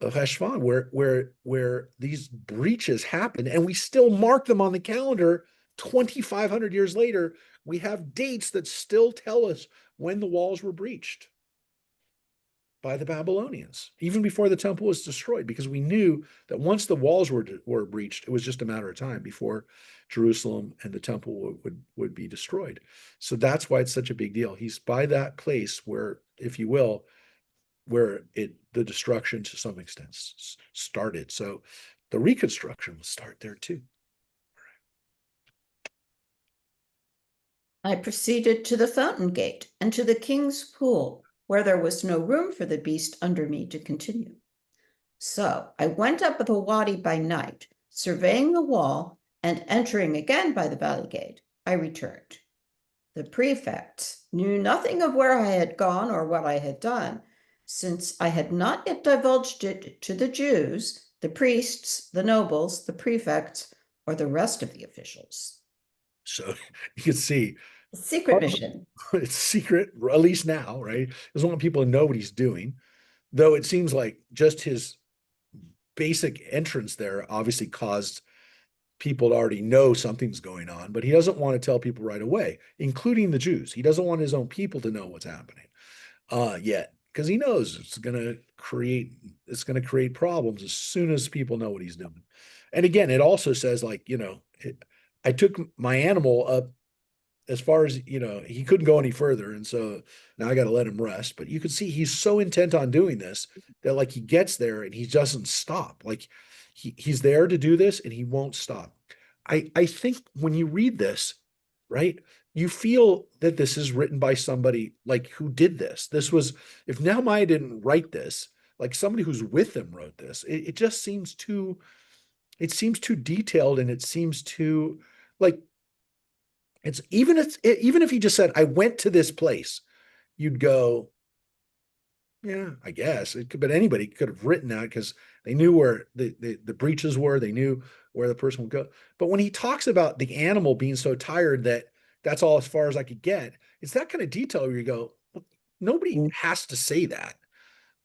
of Heshvan, where these breaches happened, and we still mark them on the calendar 2,500 years later. We have dates that still tell us when the walls were breached by the Babylonians, even before the temple was destroyed, because we knew that once the walls were breached, it was just a matter of time before Jerusalem and the temple would be destroyed. So that's why it's such a big deal. He's by that place where, if you will, where the destruction to some extent started. So the reconstruction will start there too. I proceeded to the fountain gate and to the king's pool, where there was no room for the beast under me to continue. So I went up the wadi by night, surveying the wall, and entering again by the valley gate, I returned. The prefects knew nothing of where I had gone or what I had done, since I had not yet divulged it to the Jews, the priests, the nobles, the prefects, or the rest of the officials. So you can see Secret mission. it's secret, at least now, right? He doesn't want people to know what he's doing, though it seems like just his basic entrance there obviously caused people to already know something's going on, but he doesn't want to tell people right away, including the Jews. He doesn't want his own people to know what's happening yet, because he knows it's going to create problems as soon as people know what he's doing. And again, it also says, like, I took my animal up as far as, he couldn't go any further, and so now I got to let him rest. But you can see he's so intent on doing this that, like, he gets there and he doesn't stop. Like, he's there to do this and he won't stop. I think when you read this, right, you feel that this is written by somebody like who did this. This was, if Nehemiah didn't write this, like somebody who's with him wrote this. It just seems too, it seems too detailed, and it seems too, like, even if he just said, I went to this place, you'd go, yeah, I guess it could, but anybody could have written that because they knew where the breaches were. They knew where the person would go. But when he talks about the animal being so tired that that's all as far as I could get, it's that kind of detail where you go, well, nobody has to say that.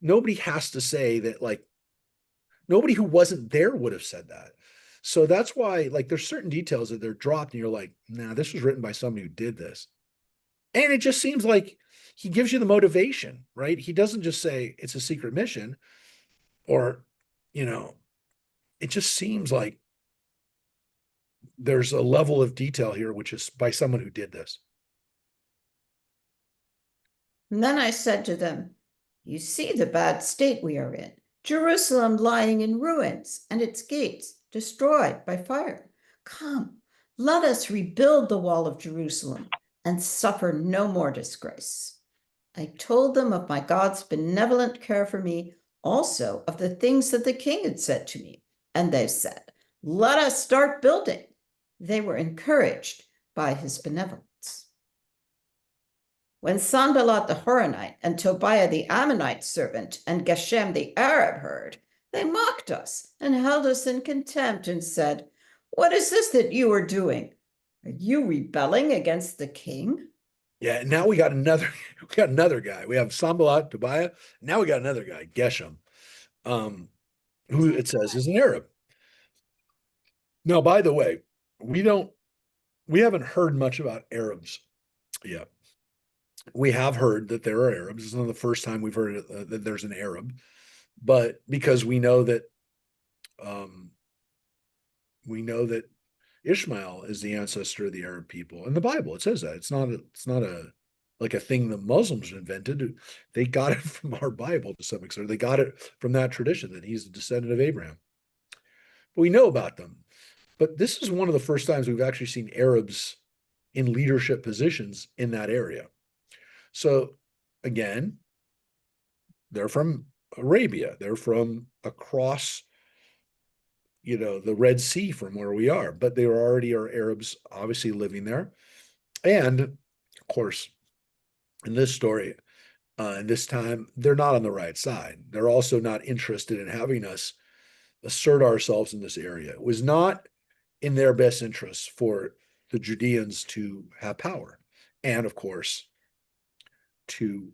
Nobody has to say that, like, nobody who wasn't there would have said that. So that's why, like, there's certain details that they're dropped and you're like, nah, this was written by somebody who did this. And it just seems like he gives you the motivation, right? He doesn't just say it's a secret mission, or, it just seems like there's a level of detail here, which is by someone who did this. And then I said to them, you see the bad state we are in. Jerusalem lying in ruins and its gates destroyed by fire. Come, let us rebuild the wall of Jerusalem and suffer no more disgrace. I told them of my God's benevolent care for me, also of the things that the king had said to me. And they said, let us start building. They were encouraged by his benevolence. When Sanballat the Horonite and Tobiah the Ammonite servant and Geshem the Arab heard, they mocked us and held us in contempt and said, what is this that you are doing? Are you rebelling against the king? Yeah, now we got another guy. We have Sanballat, Tobiah. Now we got another guy, Geshem, who it says is an Arab. Now, by the way, we haven't heard much about Arabs yet. We have heard that there are Arabs. This is not the first time we've heard that there's an Arab, but because we know that Ishmael is the ancestor of the Arab people. In the Bible, it says that. It's not like a thing the Muslims invented. They got it from our Bible to some extent. They got it from that tradition that he's a descendant of Abraham. But we know about them. But this is one of the first times we've actually seen Arabs in leadership positions in that area. So again, they're from Arabia. They're from across, the Red Sea from where we are, but they already are Arabs, obviously living there. And of course, in this story, in this time, they're not on the right side. They're also not interested in having us assert ourselves in this area. It was not in their best interest for the Judeans to have power. And of course, to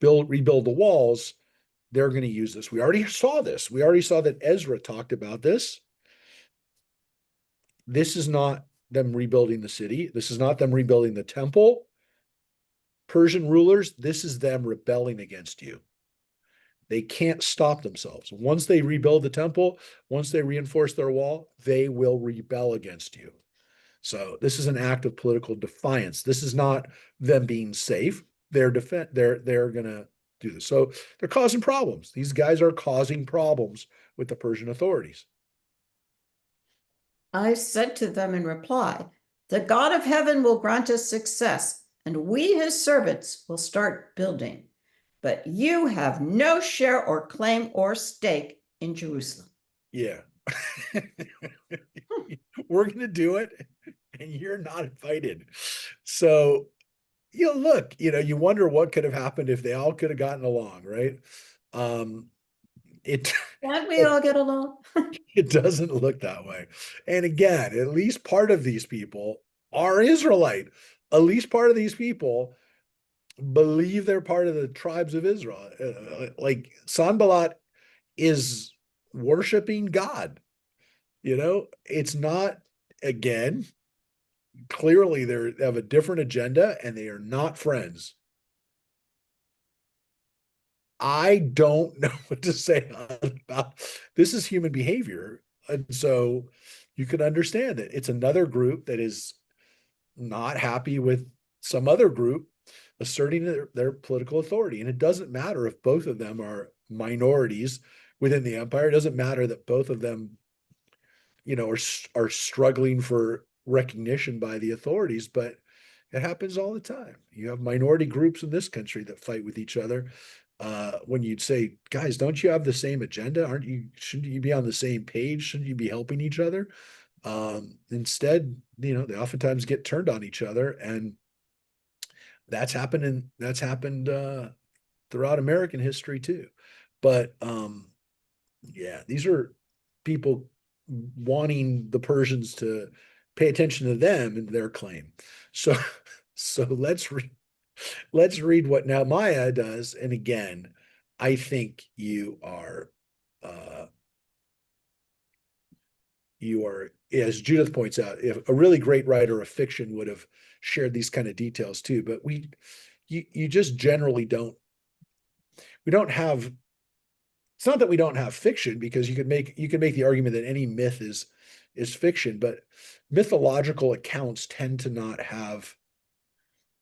rebuild the walls they're going to use this. We already saw this. We already saw that Ezra talked about this. This is not them rebuilding the city. This is not them rebuilding the temple. Persian rulers, this is them rebelling against you. They can't stop themselves. Once they rebuild the temple, once they reinforce their wall, they will rebel against you. So this is an act of political defiance. This is not them being safe. They're going to do this. So they're causing problems. These guys are causing problems with the Persian authorities. I said to them in reply, the God of heaven will grant us success, and we, his servants, will start building. But you have no share or claim or stake in Jerusalem. Yeah. We're going to do it, and you're not invited. So, look, you wonder what could have happened if they all could have gotten along, right? Can't we all get along? It doesn't look that way. And again, at least part of these people are Israelite. At least part of these people believe they're part of the tribes of Israel. Like Sanballat is worshiping God. It's not, again, clearly they have a different agenda and they are not friends. I don't know what to say about this. Is human behavior. And so you can understand that it's another group that is not happy with some other group asserting their political authority. And it doesn't matter if both of them are minorities within the empire. It doesn't matter that both of them, are struggling for recognition by the authorities, but it happens all the time. You have minority groups in this country that fight with each other. When you'd say, guys, don't you have the same agenda? Shouldn't you be on the same page? Shouldn't you be helping each other? Instead, they oftentimes get turned on each other, and that's happened throughout American history too. But yeah, these are people wanting the Persians to pay attention to them and their claim. So let's read what Nehemiah does. And again, I think you are, as Judith points out, if a really great writer of fiction would have shared these kind of details too, but you just generally don't. We don't have. It's not that we don't have fiction, because you could make the argument that any myth is fiction, but mythological accounts tend to not have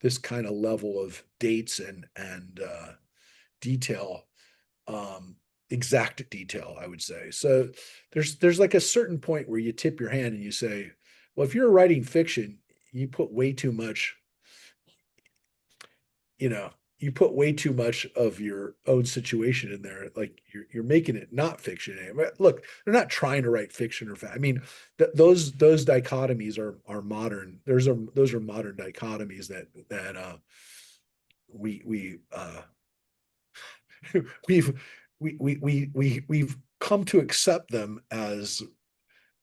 this kind of level of dates and detail, exact detail, I would say. So there's like a certain point where you tip your hand and you say, well, if you're writing fiction, you put way too much, you put way too much of your own situation in there. Like you're making it not fiction. Look, they're not trying to write fiction or fact. I mean, those dichotomies are modern. Those are modern dichotomies that we've come to accept them as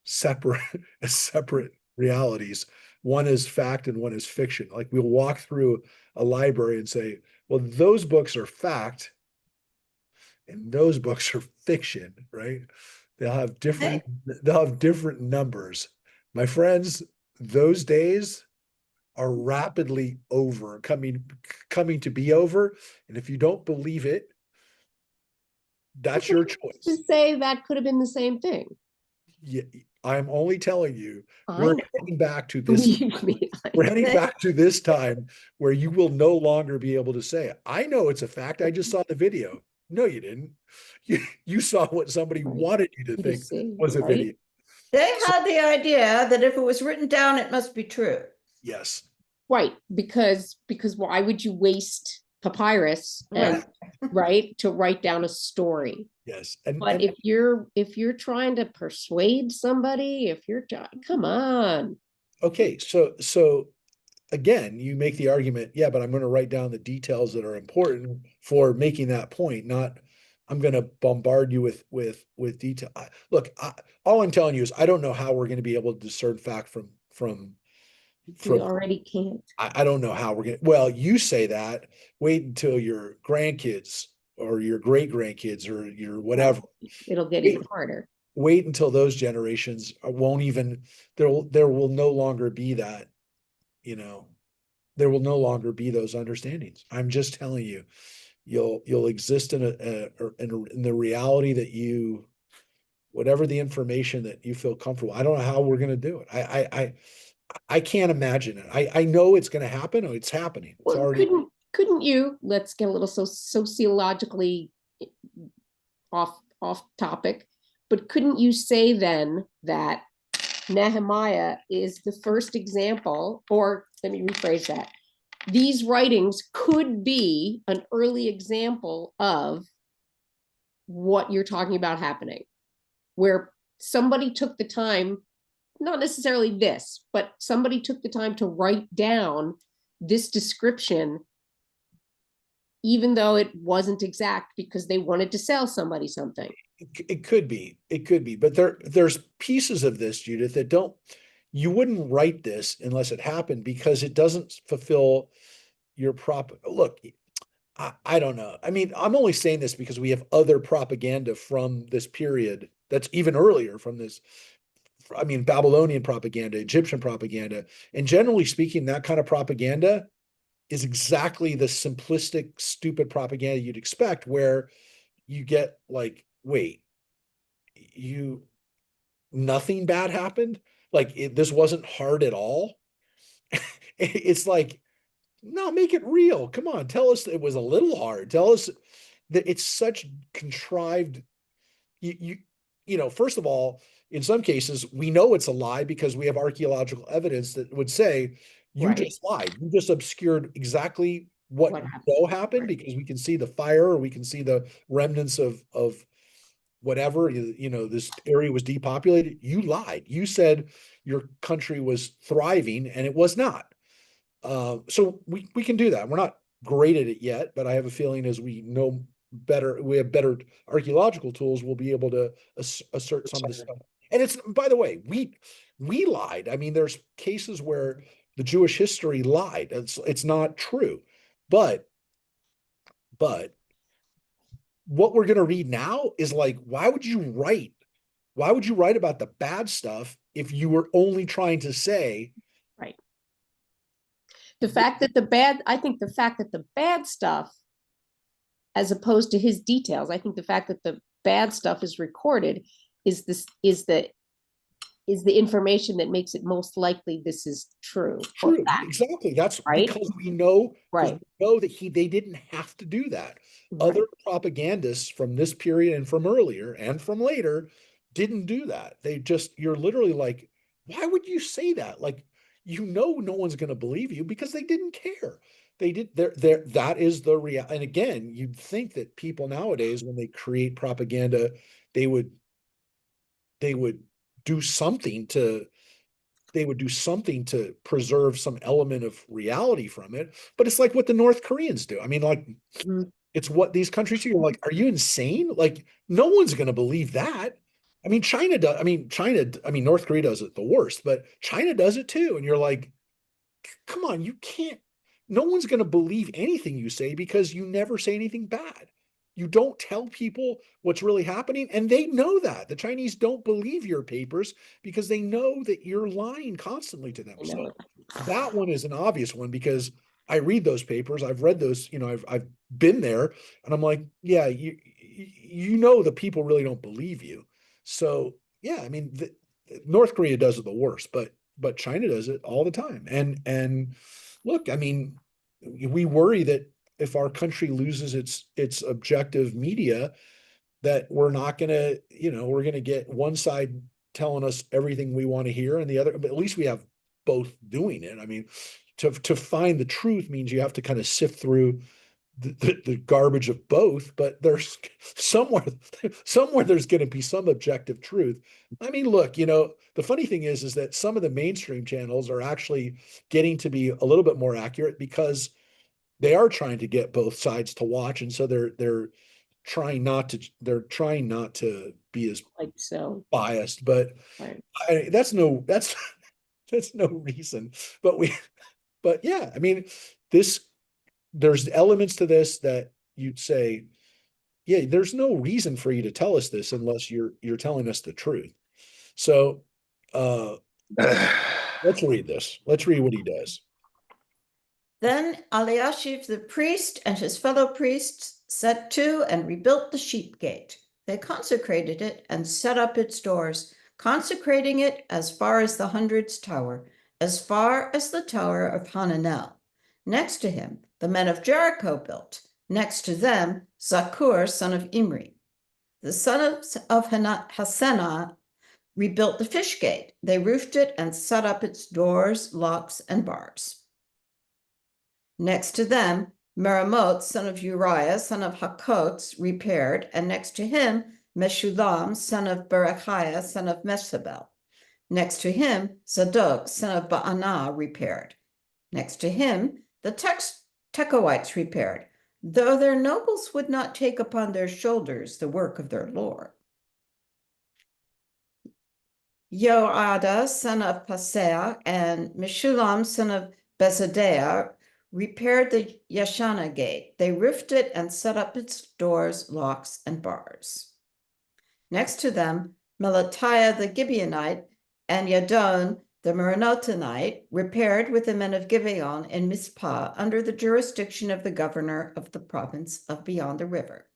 separate realities. One is fact and one is fiction. Like we'll walk through a library and say, well, those books are fact and those books are fiction, right? They'll have different numbers. My friends, those days are rapidly coming to be over. And if you don't believe it, that's your choice. To say that could have been the same thing. Yeah, I'm only telling you, we're heading back to this. Believe me, We're heading back to this time where you will no longer be able to say, I know it's a fact. I just saw the video. No, you didn't. You saw what somebody wanted you to think was a video. They had the idea that if it was written down, it must be true. Yes. Right, because why would you waste papyrus and right to write down a story? Yes. But if you're trying to persuade somebody, come on. Okay, so again, you make the argument, yeah, but I'm going to write down the details that are important for making that point, not I'm going to bombard you with detail. Look, all I'm telling you is I don't know how we're going to be able to discern fact from We already can't. I don't know how we're going to. Well, you say that. Wait until your grandkids or your great grandkids or your whatever. It'll get Wait, even harder. wait until those generations won't even, there will no longer be that, you know, there will no longer be those understandings. I'm just telling you, you'll exist in in the reality that you, whatever the information that you feel comfortable. I don't know how we're going to do it. I can't imagine it. I know it's going to happen. Or it's happening. It's Well, already. couldn't you, let's get a little sociologically off topic, but couldn't you say then that Nehemiah is the first example, or let me rephrase that, these writings could be an early example of what you're talking about happening, where somebody took the time, not necessarily this, but somebody took the time to write down this description, even though it wasn't exact, because they wanted to sell somebody something. It could be, but there's pieces of this, Judith, that don't, you wouldn't write this unless it happened, because it doesn't fulfill your look. I don't know. I mean, I'm only saying this because we have other propaganda from this period that's even earlier from this. I mean, Babylonian propaganda, Egyptian propaganda, and generally speaking, that kind of propaganda is exactly the simplistic, stupid propaganda you'd expect, where you get like, wait, nothing bad happened? Like this wasn't hard at all? It's like, no, make it real. Come on, tell us it was a little hard. Tell us that it's such contrived. You, first of all, in some cases, we know it's a lie because we have archaeological evidence that would say you Right. just lied. You just obscured exactly what happened, Right. because we can see the fire, or we can see the remnants of whatever, this area was depopulated. You lied. You said your country was thriving, and it was not. So we can do that. We're not great at it yet, but I have a feeling as we know better, we have better archaeological tools, we'll be able to assert some of this stuff. And it's, by the way, we lied. I mean, there's cases where the Jewish history lied. It's not true, but what we're going to read now is like, why would you write about the bad stuff if you were only trying to say, right? The fact that the bad stuff, as opposed to his details, I think the fact that the bad stuff is recorded is the information that makes it most likely this is true. True, exactly. That's right? Because we know, right. that they didn't have to do that. Right. Other propagandists from this period and from earlier and from later didn't do that. You're literally like, why would you say that? Like, no one's going to believe you, because they didn't care. They did that is the real. And again, you'd think that people nowadays, when they create propaganda, they would do something to preserve some element of reality from it. But it's like what the North Koreans do. I mean, like, it's what these countries do. You're like, are you insane? Like, no one's going to believe that. I mean, China does. North Korea does it the worst, but China does it too. And you're like, come on, you can't, no one's going to believe anything you say, because you never say anything bad. You don't tell people what's really happening, and they know that. The Chinese don't believe your papers because they know that you're lying constantly to them. So that one is an obvious one, because I read those papers. I've read those, I've been there, and I'm like, yeah, the people really don't believe you. So yeah, I mean, North Korea does it the worst, but China does it all the time. And look, I mean, we worry that if our country loses its objective media, that we're not going to, we're going to get one side telling us everything we want to hear, and the other, but at least we have both doing it. I mean, to find the truth means you have to kind of sift through the garbage of both, but there's somewhere there's going to be some objective truth. I mean, look, the funny thing is that some of the mainstream channels are actually getting to be a little bit more accurate, because they are trying to get both sides to watch, and so they're trying not to be as biased. But that's no reason. But yeah, I mean, there's elements to this that you'd say, yeah, there's no reason for you to tell us this unless you're telling us the truth. So let's read this. Let's read what he does. Then Eliashiv the priest and his fellow priests set to and rebuilt the sheep gate. They consecrated it and set up its doors, consecrating it as far as the hundred's tower, as far as the tower of Hananel. Next to him, the men of Jericho built. Next to them, Zakur, son of Imri. The sons of Hassenah rebuilt the fish gate. They roofed it and set up its doors, locks, and bars. Next to them, Meramot, son of Uriah, son of Hakot, repaired, and next to him, Meshulam, son of Berechiah, son of Meshabel. Next to him, Zadok, son of Baanah, repaired. Next to him, the Tekoites repaired, though their nobles would not take upon their shoulders the work of their Lord. Yoada, son of Paseah, and Meshulam, son of Bezadiah, repaired the Yashana gate. They roofed it and set up its doors, locks, and bars. Next to them, Melatiah the Gibeonite and Yadon the Meronotonite repaired with the men of Gibeon in Mizpah under the jurisdiction of the governor of the province of beyond the river.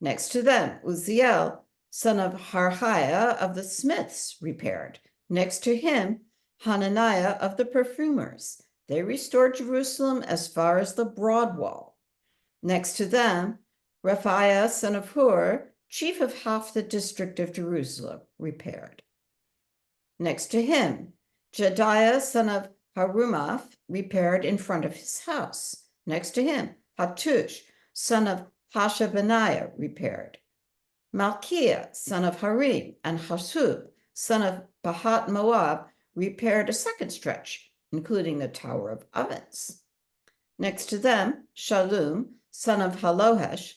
Next to them, Uzziel, son of Harhiah of the smiths, repaired. Next to him, Hananiah of the perfumers. They restored Jerusalem as far as the broad wall. Next to them, Rephaiah, son of Hur, chief of half the district of Jerusalem, repaired. Next to him, Jediah, son of Harumath, repaired in front of his house. Next to him, Hattush, son of Hashabaniah, repaired. Malchiah, son of Harim, and Hashub, son of Pahat Moab, repaired a second stretch, including the Tower of Ovens. Next to them, Shallum, son of Halohesh,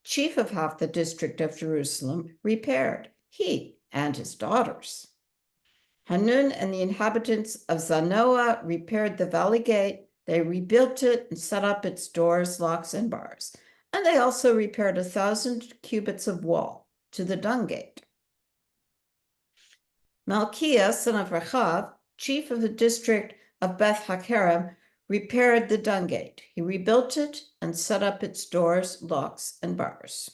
chief of half the district of Jerusalem, repaired, he and his daughters. Hanun and the inhabitants of Zanoah repaired the valley gate. They rebuilt it and set up its doors, locks, and bars. And they also repaired 1,000 cubits of wall to the dung gate. Malchiah, son of Rechav, chief of the district of Beth Hakerem, repaired the dung gate. He rebuilt it and set up its doors, locks, and bars.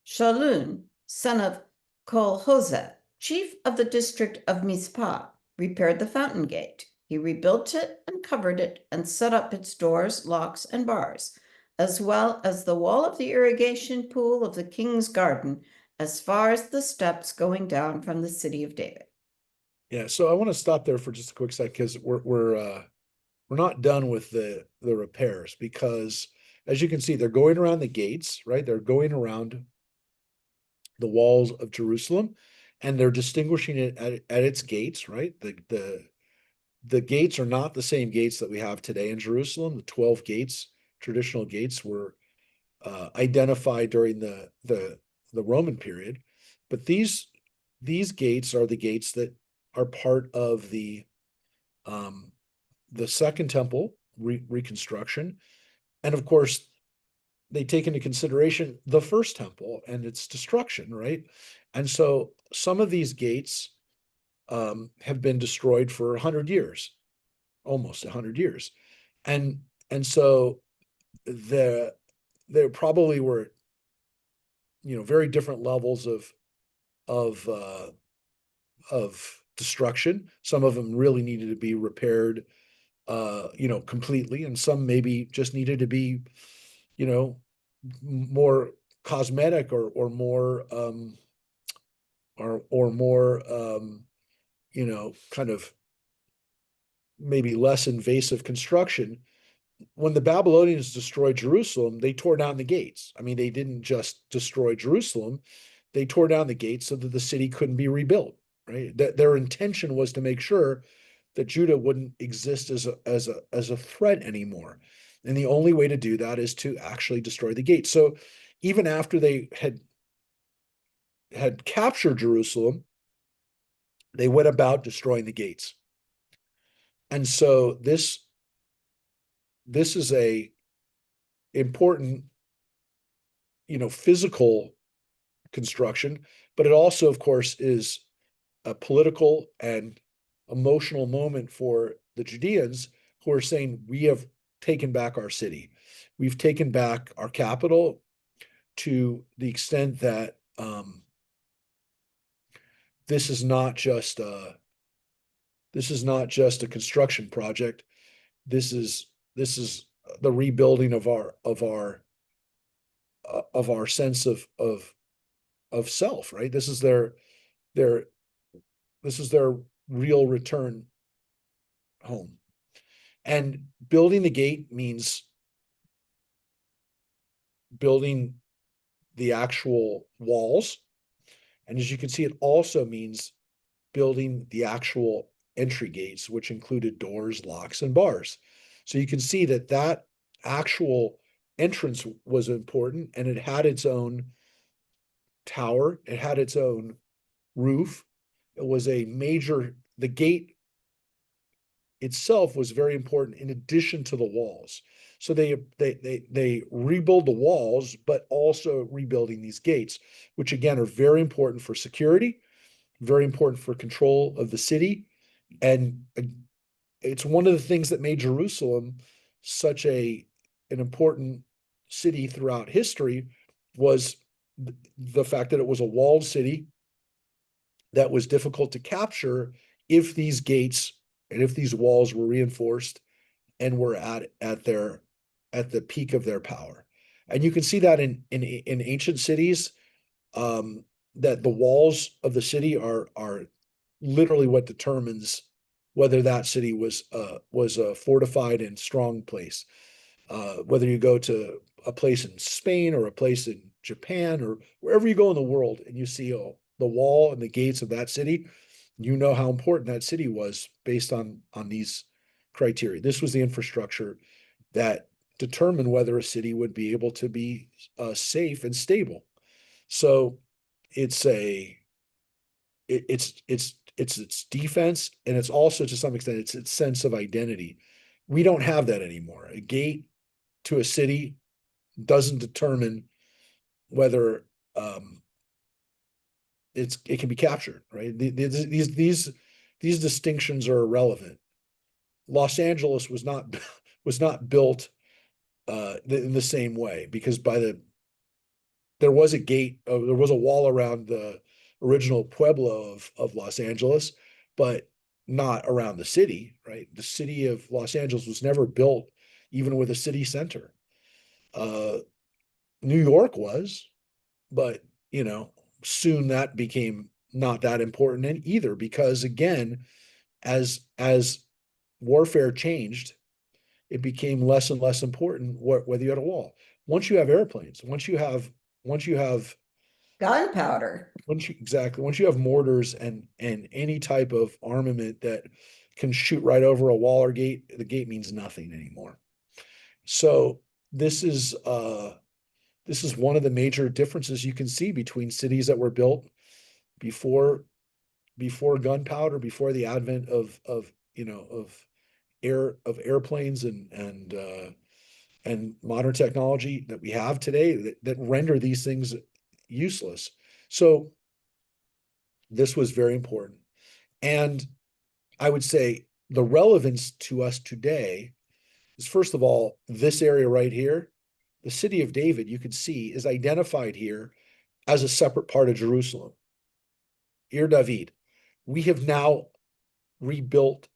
Shalun, son of Kol-Hoseh, chief of the district of Mizpah, repaired the fountain gate. He rebuilt it and covered it and set up its doors, locks, and bars, as well as the wall of the irrigation pool of the king's garden, as far as the steps going down from the city of David. Yeah, so I want to stop there for just a quick sec because we're not done with the repairs, because as you can see, they're going around the gates, right? They're going around the walls of Jerusalem, and they're distinguishing it at its gates, right? The gates are not the same gates that we have today in Jerusalem. The 12 gates, traditional gates, were identified during the Roman period, but these gates are the gates that are part of the Second Temple reconstruction, and of course they take into consideration the First Temple and its destruction, right? And so some of these gates have been destroyed for 100 years, almost 100 years, and so there probably were, very different levels of destruction. Some of them really needed to be repaired, completely, and some maybe just needed to be, more cosmetic or more kind of maybe less invasive construction. When the Babylonians destroyed Jerusalem, they tore down the gates. I mean, they didn't just destroy Jerusalem, they tore down the gates so that the city couldn't be rebuilt, right? That their intention was to make sure that Judah wouldn't exist as a threat anymore. And the only way to do that is to actually destroy the gates. So even after they had captured Jerusalem, they went about destroying the gates. And so this is important, physical construction, but it also, of course, is a political and emotional moment for the Judeans who are saying, we have taken back our city. We've taken back our capital to the extent that this is not just a construction project. This is the rebuilding of our sense of self, right? This is their real return home. And building the gate means building the actual walls. And as you can see, it also means building the actual entry gates, which included doors, locks, and bars. So you can see that actual entrance was important, and it had its own tower. It had its own roof. It was the gate itself was very important in addition to the walls. So they rebuild the walls, but also rebuilding these gates, which again are very important for security, very important for control of the city. And it's one of the things that made Jerusalem such an important city throughout history was the fact that it was a walled city that was difficult to capture if these gates and if these walls were reinforced and were at the peak of their power. And you can see that in ancient cities, that the walls of the city are literally what determines whether that city was a fortified and strong place. Whether you go to a place in Spain or a place in Japan or wherever you go in the world and you see the wall and the gates of that city, you know how important that city was based on these criteria. This was the infrastructure that determined whether a city would be able to be safe and stable. So it's its defense, and it's also to some extent its sense of identity. We don't have that anymore. A gate to a city doesn't determine whether it can be captured, right? These distinctions are irrelevant. Los Angeles was not built in the same way because there was a gate, there was a wall around the original pueblo of Los Angeles, but not around the city, right? The city of Los Angeles was never built even with a city center. New York was, but soon that became not that important either, because again, as warfare changed, it became less and less important whether you had a wall. Once you have airplanes, once you have Gunpowder. once you have mortars and any type of armament that can shoot right over a wall or gate, the gate means nothing anymore. So this is one of the major differences you can see between cities that were built before gunpowder, before the advent of airplanes and modern technology that we have today that render these things useless. So this was very important. And I would say the relevance to us today is, first of all, this area right here, the city of David, you can see, is identified here as a separate part of Jerusalem. Ir David. We have now rebuilt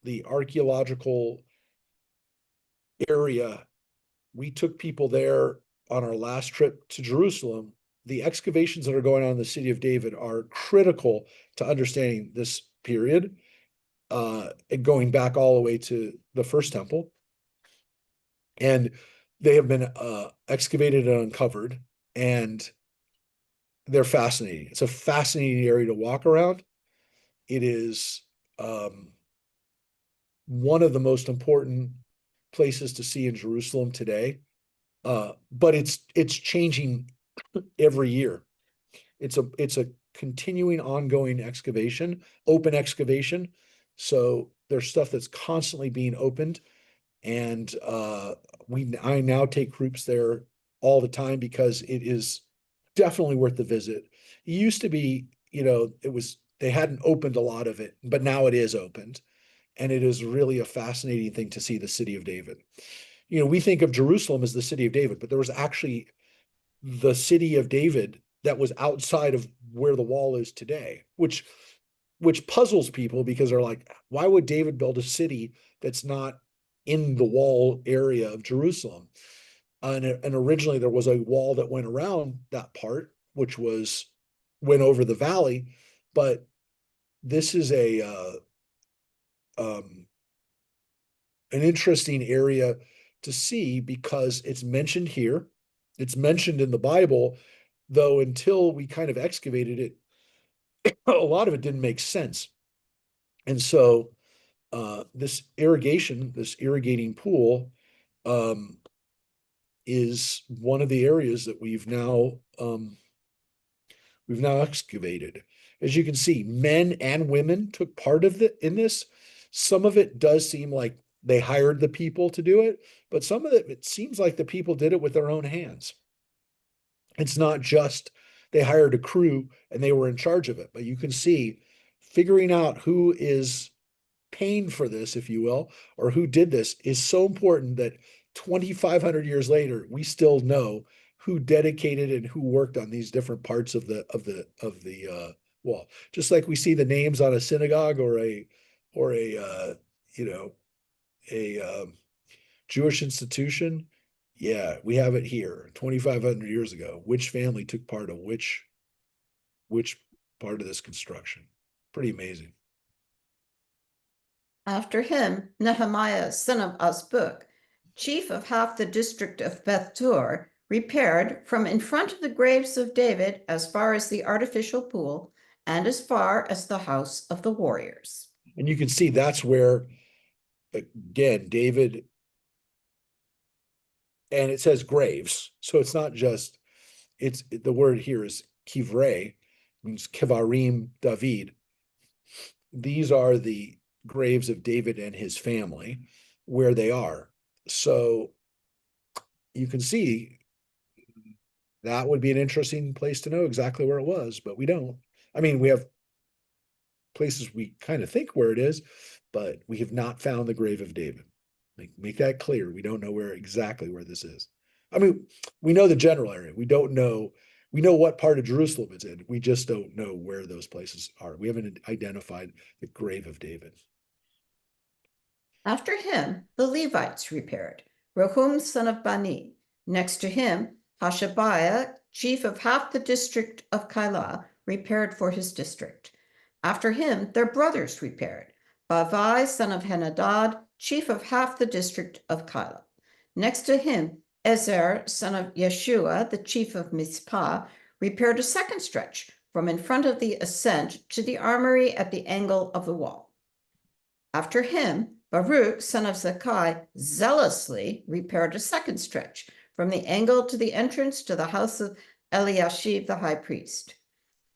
the archaeological area. We took people there on our last trip to Jerusalem. The excavations that are going on in the city of David are critical to understanding this period, going back all the way to the first temple. And they have been excavated and uncovered, and they're fascinating. It's a fascinating area to walk around. It is one of the most important places to see in Jerusalem today. But it's changing every year. It's a continuing, ongoing excavation, open excavation. So there's stuff that's constantly being opened And I now take groups there all the time because it is definitely worth the visit. It used to be, they hadn't opened a lot of it, but now it is opened. And it is really a fascinating thing to see the city of David. We think of Jerusalem as the city of David, but there was actually the city of David that was outside of where the wall is today, which puzzles people because they're like, why would David build a city that's not in the wall area of Jerusalem? And originally there was a wall that went around that part, which went over the valley, but this is an interesting area to see because it's mentioned here. It's mentioned in the Bible, though until we kind of excavated it, a lot of it didn't make sense. And so this irrigating pool is one of the areas that we've now excavated. As you can see, men and women took part in this. Some of it does seem like they hired the people to do it, but some of it seems like the people did it with their own hands. It's not just they hired a crew and they were in charge of it, but you can see figuring out who is paying for this, if you will, or who did this is so important that 2,500 years later, we still know who dedicated and who worked on these different parts of the wall. Just like we see the names on a synagogue or a Jewish institution. Yeah, we have it here 2,500 years ago. Which family took part of which part of this construction? Pretty amazing. After him, Nehemiah, son of Azbuk, chief of half the district of Beth, repaired from in front of the graves of David as far as the artificial pool and as far as the house of the warriors. And you can see that's where, again, David, and it says graves. So it's not just, the word here is kivrei, means kivarim David. These are the graves of David and his family where they are. So you can see that would be an interesting place to know exactly where it was, but we don't. I mean, we have places we kind of think where it is, but we have not found the grave of David. Make that clear. We don't know exactly where this is. I mean, we know the general area. We don't know. We know what part of Jerusalem it's in. We just don't know where those places are. We haven't identified the grave of David. After him, the Levites repaired. Rehum, son of Bani. Next to him, Hashabiah, chief of half the district of Keilah, repaired for his district. After him, their brothers repaired. Bavai, son of Henadad, chief of half the district of Keilah. Next to him, Ezer, son of Yeshua, the chief of Mizpah, repaired a second stretch from in front of the ascent to the armory at the angle of the wall. After him, Baruch, son of Zakkai, zealously repaired a second stretch from the angle to the entrance to the house of Eliashib the high priest.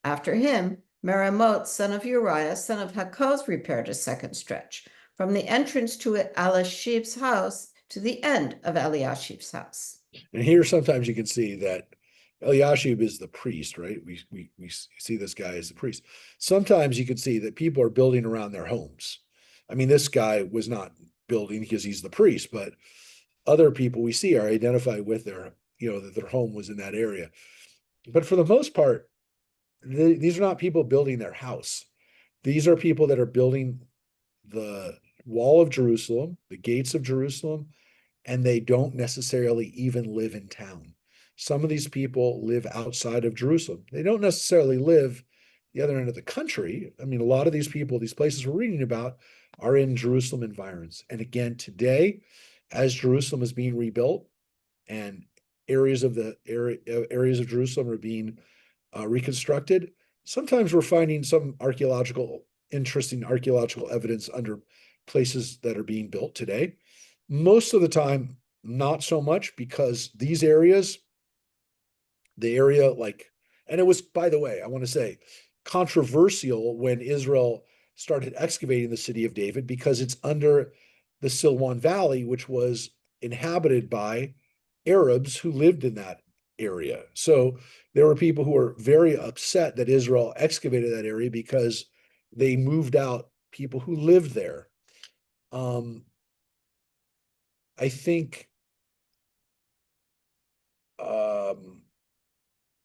After him, Meremoth, son of Uriah, son of Hakoz, repaired a second stretch from the entrance to Eliashib's house to the end of Eliashib's house. And here sometimes you can see that Eliashib is the priest, right? We see this guy as the priest. Sometimes you can see that people are building around their homes. I mean, this guy was not building because he's the priest, but other people we see are identified with that their home was in that area. But for the most part, these are not people building their house. These are people that are building the wall of Jerusalem, the gates of Jerusalem, and they don't necessarily even live in town. Some of these people live outside of Jerusalem. They don't necessarily live the other end of the country. I mean, a lot of these people, these places we're reading about, are in Jerusalem environs. And again, today, as Jerusalem is being rebuilt and areas of Jerusalem are being reconstructed, sometimes we're finding some interesting archaeological evidence under places that are being built today. Most of the time, not so much, because these areas, and it was, by the way, I want to say, controversial when Israel started excavating the city of David because it's under the Silwan Valley, which was inhabited by Arabs who lived in that area. So there were people who were very upset that Israel excavated that area because they moved out people who lived there. I think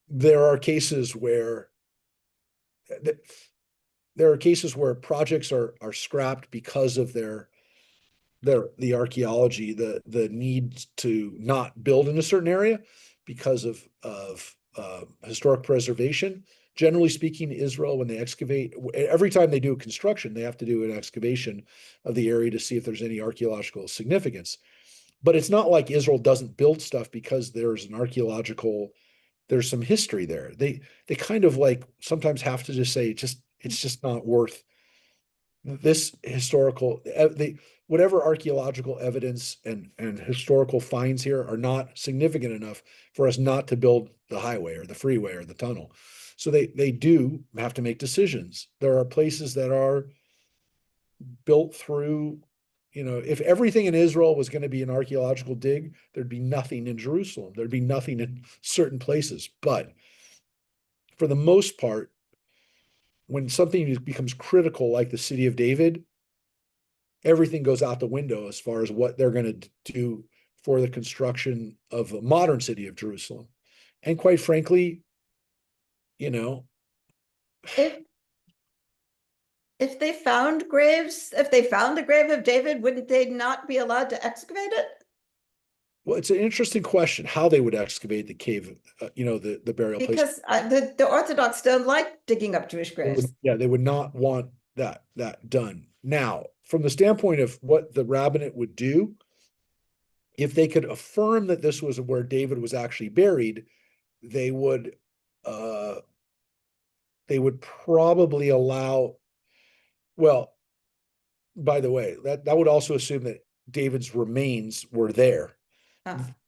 there are cases where projects are scrapped because of the archaeology, the need to not build in a certain area because of historic preservation. Generally speaking, Israel, when they excavate, every time they do a construction, they have to do an excavation of the area to see if there's any archaeological significance. But it's not like Israel doesn't build stuff because there's there's some history there. They kind of like sometimes have to just say it's just not worth this historical, whatever archaeological evidence and historical finds here are not significant enough for us not to build the highway or the freeway or the tunnel. So they do have to make decisions. There are places that are built through, if everything in Israel was going to be an archaeological dig, there'd be nothing in Jerusalem. There'd be nothing in certain places. But for the most part, when something becomes critical, like the city of David, everything goes out the window as far as what they're going to do for the construction of a modern city of Jerusalem. And quite frankly, If they found the grave of David, wouldn't they not be allowed to excavate it? Well, it's an interesting question how they would excavate the cave, the burial place. Because the Orthodox don't like digging up Jewish graves. They would not want that done. Now, from the standpoint of what the rabbinate would do, if they could affirm that this was where David was actually buried, they would probably allow. Well, by the way, that would also assume that David's remains were there.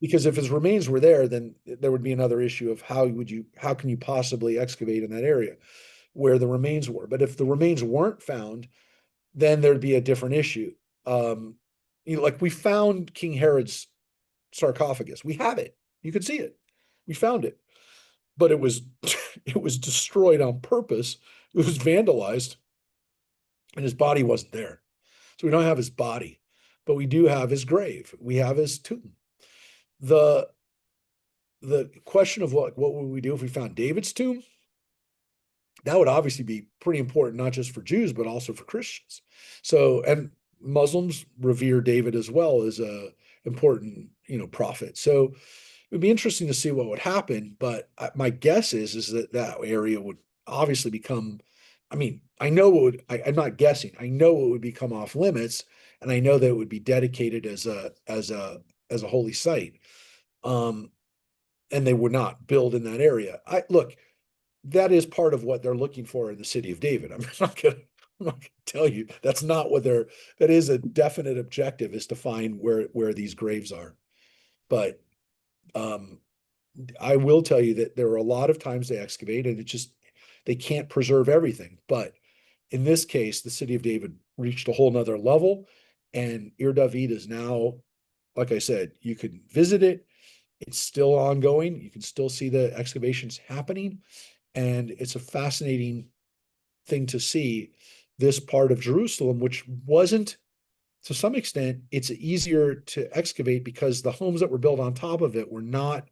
Because if his remains were there, then there would be another issue of how can you possibly excavate in that area where the remains were. But if the remains weren't found, then there'd be a different issue. Like we found King Herod's sarcophagus. We have it. You could see it. We found it. But it was destroyed on purpose. It was vandalized, and his body wasn't there. So we don't have his body, but we do have his grave. We have his tomb. The question of what would we do if we found David's tomb? That would obviously be pretty important, not just for Jews, but also for Christians. So, and Muslims revere David as well as a important, prophet. So it would be interesting to see what would happen. But my guess is that area would obviously become, I know it would, I'm not guessing. I know it would become off limits, and I know that it would be dedicated as a holy site. And they would not build in that area. Look, that is part of what they're looking for in the city of David. I'm not gonna tell you that's not what that is a definite objective, is to find where these graves are. But I will tell you that there are a lot of times they excavate and they can't preserve everything. But in this case, the city of David reached a whole nother level, and Ir David is now, like I said, you could visit it. It's still ongoing. You can still see the excavations happening. And it's a fascinating thing to see this part of Jerusalem, which wasn't, to some extent, it's easier to excavate because the homes that were built on top of it were not,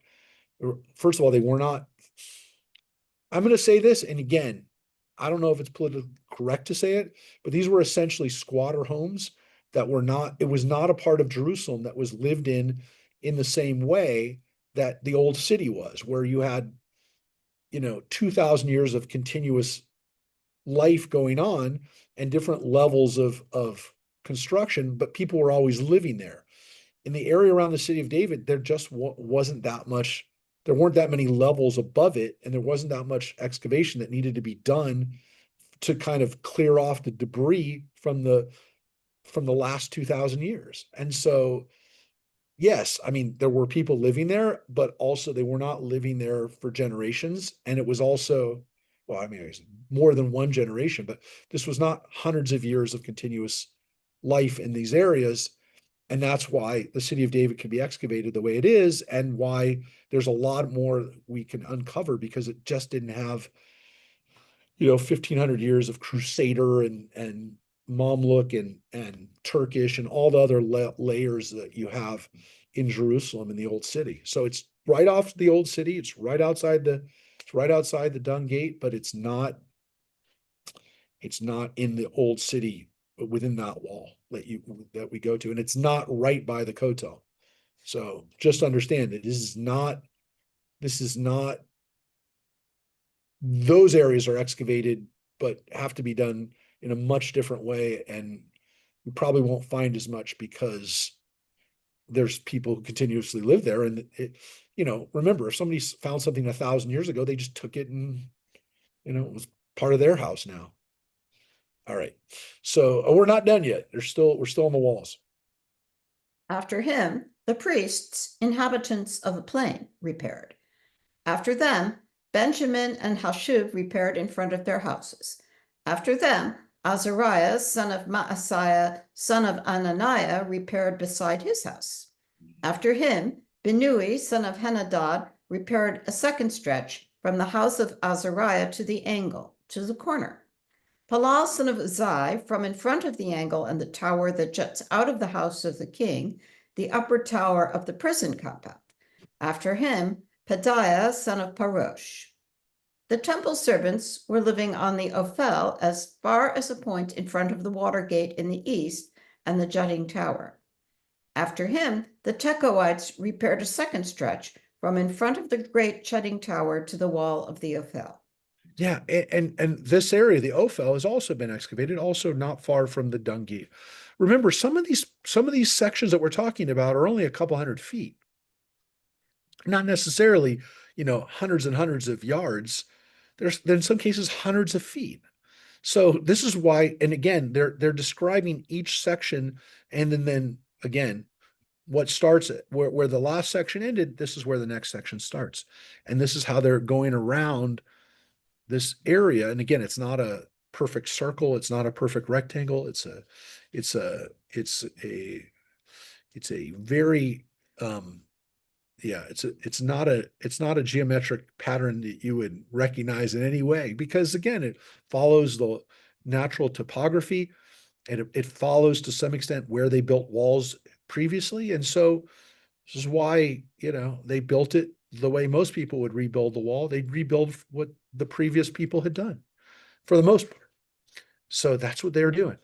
first of all, they were not, I'm going to say this, and again, I don't know if it's politically correct to say it, but these were essentially squatter homes that were not, it was not a part of Jerusalem that was lived in the same way that the old city was, where you had 2,000 years of continuous life going on and different levels of construction, but people were always living there. In the area around the city of David, there just wasn't that much, there weren't that many levels above it, and there wasn't that much excavation that needed to be done to kind of clear off the debris from the last 2,000 years. And so, yes, there were people living there, but also they were not living there for generations. And it was also, well, it was more than one generation, but this was not hundreds of years of continuous life in these areas. And that's why the city of David can be excavated the way it is, and why there's a lot more we can uncover, because it just didn't have, 1,500 years of Crusader and Mamluk and Turkish and all the other layers that you have in Jerusalem in the old city. So it's right off the old city. It's right outside the Dung Gate, but it's not in the old city within that wall that we go to, and it's not right by the Kotel. So just understand that this is not those areas are excavated, but have to be done in a much different way, and we probably won't find as much because there's people who continuously live there. And remember, if somebody found something 1,000 years ago, they just took it and it was part of their house now. All right, so we're not done yet. We're still on the walls. After him, the priests, inhabitants of the plain, repaired. After them, Benjamin and Hashub repaired in front of their houses. After them, Azariah, son of Maaseiah, son of Ananiah, repaired beside his house. After him, Binui, son of Henadad, repaired a second stretch from the house of Azariah to the angle, to the corner. Palal, son of Uzai, from in front of the angle and the tower that juts out of the house of the king, the upper tower of the prison compound. After him, Pedaiah, son of Parosh. The temple servants were living on the Ophel as far as a point in front of the water gate in the east and the jutting tower. After him, the Tekoites repaired a second stretch from in front of the great jutting tower to the wall of the Ophel. Yeah, and this area, the Ophel, has also been excavated, also not far from the Dung Gate. Remember, some of these sections that we're talking about are only a couple hundred feet, not necessarily, hundreds and hundreds of yards. There's in some cases hundreds of feet. So this is why, and again, they're describing each section, and then again, what starts where the last section ended, this is where the next section starts, and this is how they're going around this area. And again, it's not a perfect circle, it's not a perfect rectangle, it's a very it's not a geometric pattern that you would recognize in any way, because again, it follows the natural topography, and it follows to some extent where they built walls previously. And so this is why, they built it the way most people would rebuild the wall. They'd rebuild what the previous people had done for the most part. So that's what they were doing.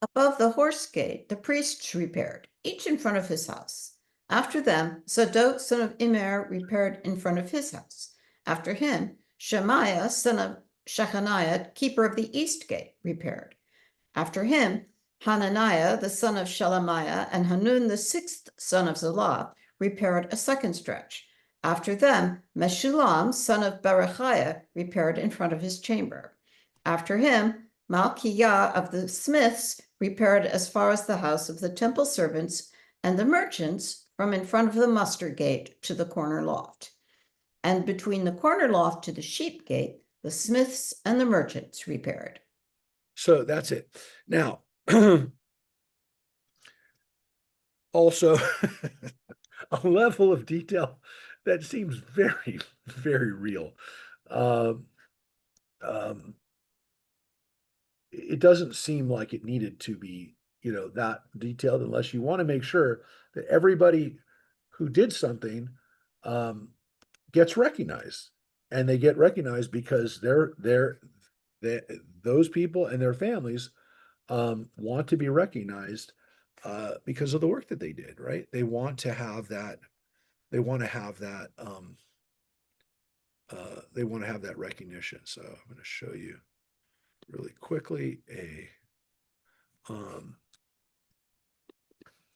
Above the horse gate, the priests repaired, each in front of his house. After them, Zadok, son of Immer, repaired in front of his house. After him, Shemaiah, son of Shechaniah, keeper of the east gate, repaired. After him, Hananiah, the son of Shelemiah, and Hanun, the sixth son of Zalaph, repaired a second stretch. After them, Meshullam, son of Berechiah, repaired in front of his chamber. After him, Malchijah of the smiths repaired as far as the house of the temple servants and the merchants, from in front of the muster gate to the corner loft. And between the corner loft to the sheep gate, the smiths and the merchants repaired. So that's it. Now, also a level of detail that seems very, very real. It doesn't seem like it needed to be, that detailed, unless you want to make sure that everybody who did something gets recognized, and they get recognized because those people and their families want to be recognized because of the work that they did, right? They want to have that. They want to have that. They want to have that recognition. So I'm going to show you really quickly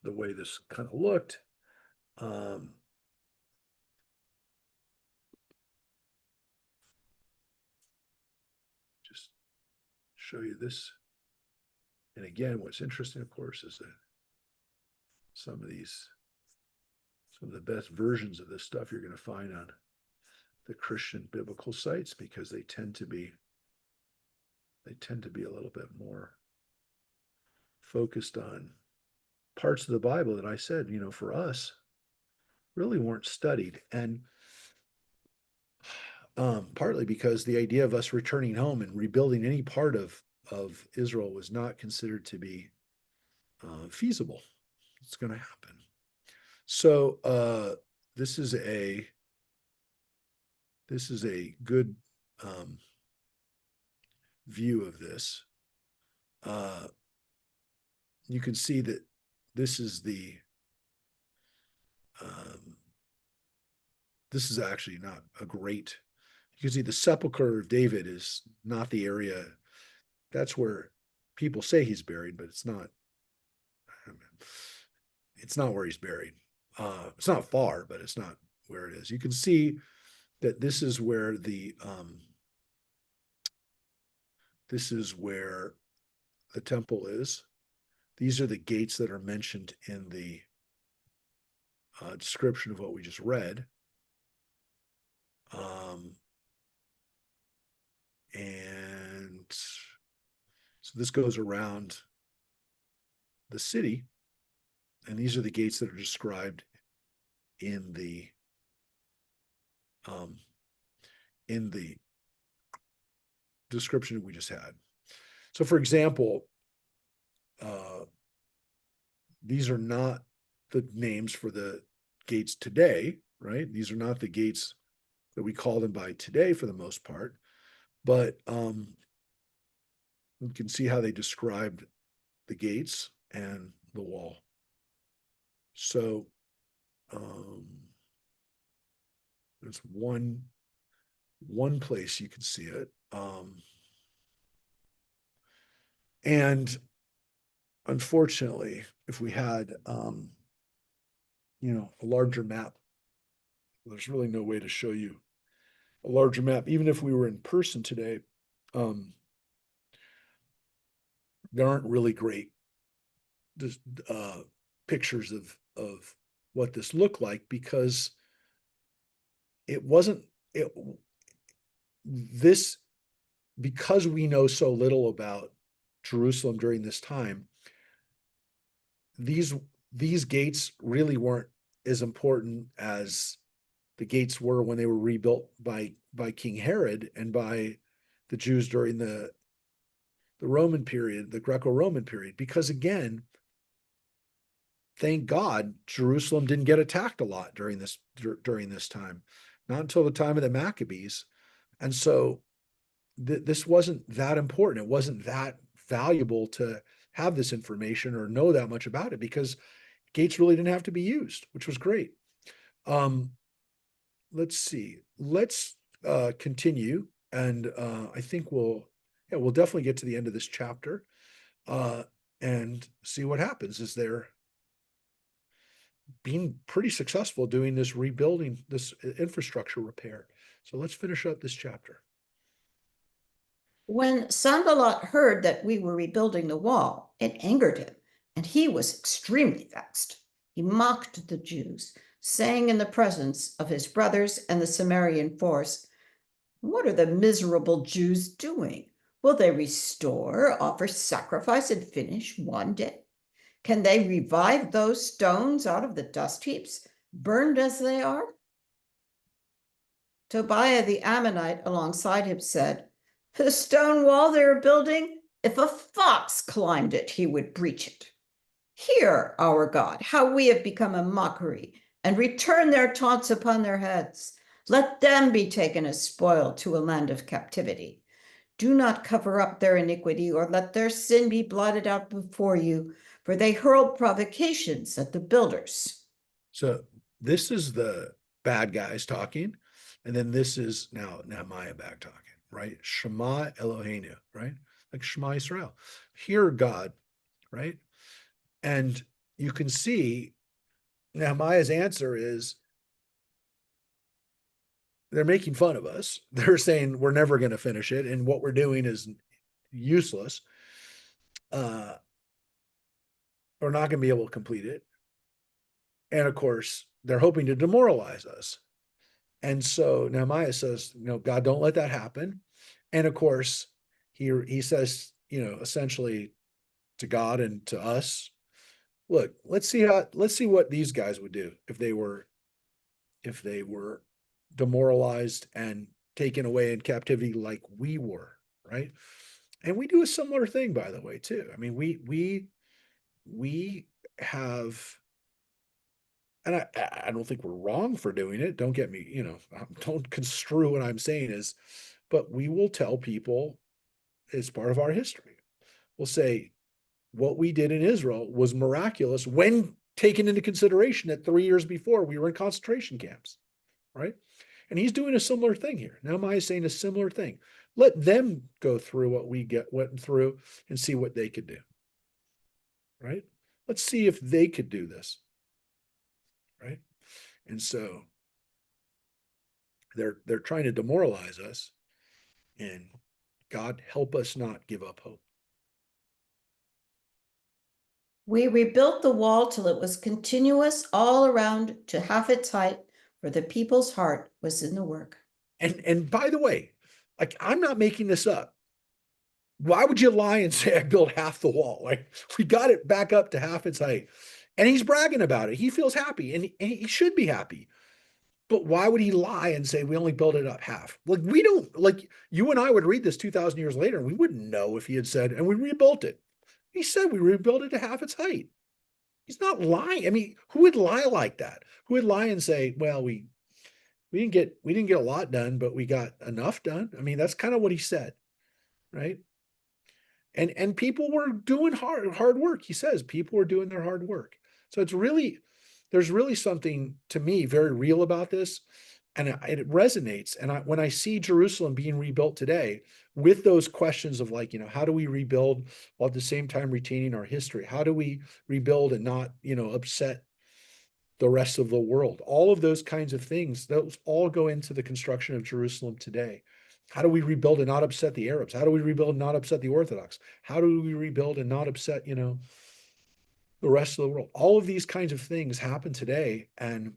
the way this kind of looked. Just show you this. And again, what's interesting, of course, is that some of the best versions of this stuff you're going to find on the Christian biblical sites, because they tend to be a little bit more focused on parts of the Bible that I said, for us really weren't studied. And partly because the idea of us returning home and rebuilding any part of Israel was not considered to be feasible. It's going to happen. So this is a good view of this. You can see that this is this is actually not a great. You can see the sepulcher of David is not the area. That's where people say he's buried, but it's not. It's not where he's buried. It's not far, but it's not where it is. You can see that this is where the temple is. These are the gates that are mentioned in the description of what we just read. And so this goes around the city, and these are the gates that are described in the description we just had. So, for example, these are not the names for the gates today, right? These are not the gates that we call them by today for the most part, but you can see how they described the gates and the wall. So there's one place you can see it. And unfortunately, if we had a larger map, there's really no way to show you a larger map. Even if we were in person today, there aren't really great pictures of what this looked like, because because we know so little about Jerusalem during this time, these gates really weren't as important as the gates were when they were rebuilt by King Herod and by the Jews during the Roman period, the Greco-Roman period, because again, thank God, Jerusalem didn't get attacked a lot during this time, not until the time of the Maccabees. And so this wasn't that important. It wasn't that valuable to have this information or know that much about it, because gates really didn't have to be used, which was great. Let's see. Let's continue, and I think we'll definitely get to the end of this chapter and see what happens. Is there being pretty successful doing this rebuilding, this infrastructure repair. So let's finish up this chapter. When Sanballat heard that we were rebuilding the wall, it angered him, and he was extremely vexed. He mocked the Jews, saying in the presence of his brothers and the Samaritan force, "What are the miserable Jews doing? Will they restore, offer sacrifice, and finish one day? Can they revive those stones out of the dust heaps, burned as they are?" Tobiah the Ammonite alongside him said, "The stone wall they are building, if a fox climbed it, he would breach it. Hear, our God, how we have become a mockery, and return their taunts upon their heads. Let them be taken as spoil to a land of captivity. Do not cover up their iniquity, or let their sin be blotted out before you, for they hurled provocations at the builders." So this is the bad guys talking, and then this is now Nehemiah back talking, right? Shema Eloheinu, right? Like Shema Israel. Hear God, right? And you can see Nehemiah's answer is, they're making fun of us. They're saying we're never going to finish it, and what we're doing is useless. We're not going to be able to complete it. And of course, they're hoping to demoralize us. And so Nehemiah says, God, don't let that happen. And of course, he says, essentially, to God and to us. Look, let's see what these guys would do if they were demoralized and taken away in captivity like we were, right? And we do a similar thing, by the way, too. I mean, we have, and I don't think we're wrong for doing it. Don't get me, don't construe what I'm saying is, but we will tell people as part of our history. We'll say what we did in Israel was miraculous when taken into consideration that 3 years before we were in concentration camps, right? And he's doing a similar thing here. Nehemiah is saying a similar thing. Let them go through what we went through and see what they could do, right? Let's see if they could do this, right? And so they're trying to demoralize us, and God help us not give up hope. We rebuilt the wall till it was continuous all around to half its height, for the people's heart was in the work. And by the way, like, I'm not making this up. Why would you lie and say I built half the wall? Like, we got it back up to half its height. And he's bragging about it. He feels happy, and he should be happy. But why would he lie and say we only built it up half? Like, we don't, like, you and I would read this 2,000 years later, and we wouldn't know if he had said, and we rebuilt it. He said we rebuilt it to half its height. He's not lying. I mean, who would lie like that? Who would lie and say, well, we didn't get a lot done, but we got enough done? I mean, that's kind of what he said, right? And people were doing hard work. He says people were doing their hard work. So there's really something to me very real about this, and it resonates. And when I see Jerusalem being rebuilt today with those questions of, like, how do we rebuild while at the same time retaining our history? How do we rebuild and not, upset the rest of the world? All of those kinds of things, those all go into the construction of Jerusalem today. How do we rebuild and not upset the Arabs? How do we rebuild and not upset the Orthodox? How do we rebuild and not upset, the rest of the world? All of these kinds of things happen today, and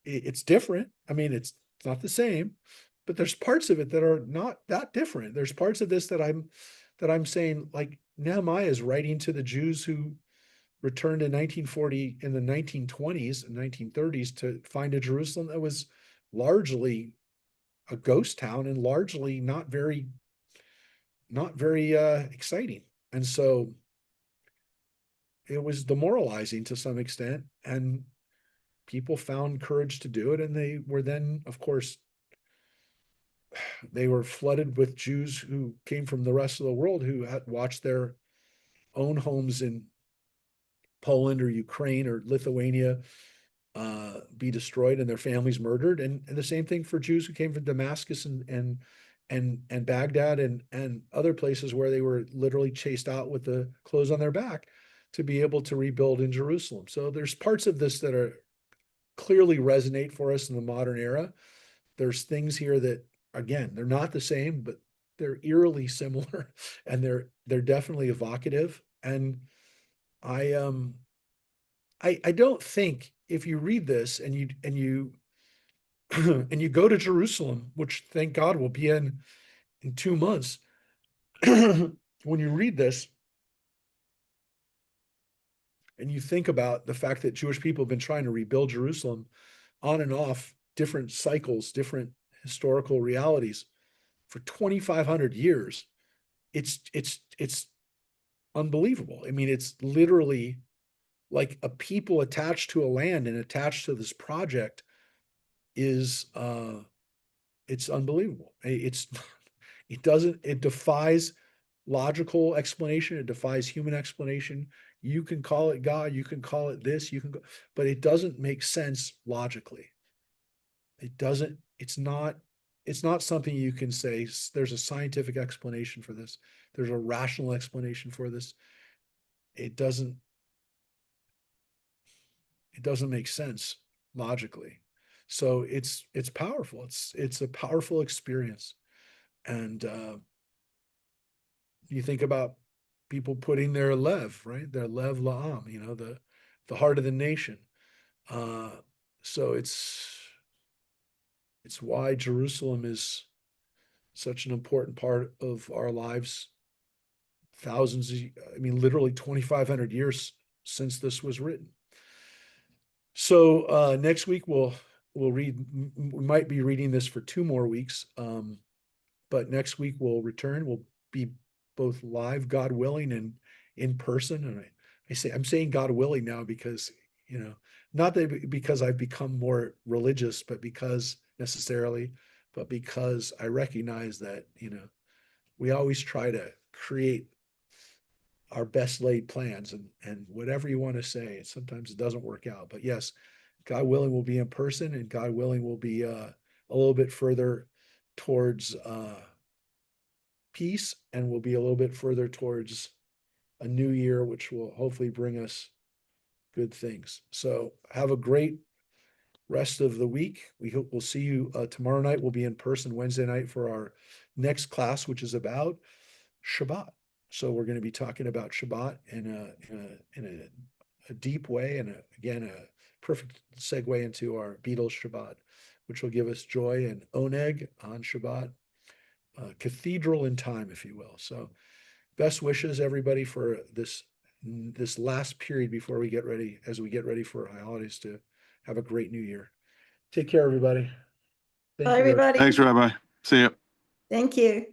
it's different. I mean, it's not the same, but there's parts of it that are not that different. There's parts of this that I'm saying, like, Nehemiah is writing to the Jews who returned in 1940 in the 1920s and 1930s to find a Jerusalem that was largely a ghost town and largely not very exciting. And so it was demoralizing to some extent, and people found courage to do it. And they were then, of course, they were flooded with Jews who came from the rest of the world, who had watched their own homes in Poland or Ukraine or Lithuania be destroyed and their families murdered. And the same thing for Jews who came from Damascus and Baghdad and other places where they were literally chased out with the clothes on their back to be able to rebuild in Jerusalem. So there's parts of this that are clearly resonate for us in the modern era. There's things here that, again, they're not the same, but they're eerily similar, and they're definitely evocative. And I don't think, if you read this and you and you go to Jerusalem, which thank God will be in 2 months, when you read this and you think about the fact that Jewish people have been trying to rebuild Jerusalem on and off, different cycles, different historical realities for 2,500 years, it's unbelievable. I mean, it's literally like a people attached to a land and attached to this project is it's unbelievable. It defies logical explanation. It defies human explanation. You can call it God, you can call it this, but it doesn't make sense logically. It's not something you can say there's a scientific explanation for this. There's a rational explanation for this. It doesn't make sense logically. So it's powerful. It's a powerful experience. And you think about people putting their lev, right? Their lev la'am, the heart of the nation. So it's why Jerusalem is such an important part of our lives literally 2,500 years since this was written. So next week we'll read. We might be reading this for 2 more weeks, but next week we'll return. We'll be both live, God willing, and in person. And I'm saying God willing now because, not that because I've become more religious, but because I recognize that, we always try to create our best laid plans, and whatever you want to say, sometimes it doesn't work out. But yes, God willing, we'll be in person, and God willing, we'll be a little bit further towards peace, and we'll be a little bit further towards a new year, which will hopefully bring us good things. So have a great rest of the week. We hope we'll see you tomorrow night. We'll be in person Wednesday night for our next class, which is about Shabbat. So we're going to be talking about Shabbat in a deep way, and again, a perfect segue into our Beatles Shabbat, which will give us joy and oneg on Shabbat, cathedral in time, if you will. So best wishes, everybody, for this last period before we get ready, as we get ready for high holidays, to have a great new year. Take care, everybody. Thank Bye, you. everybody. Thanks, Rabbi. See you. Thank you.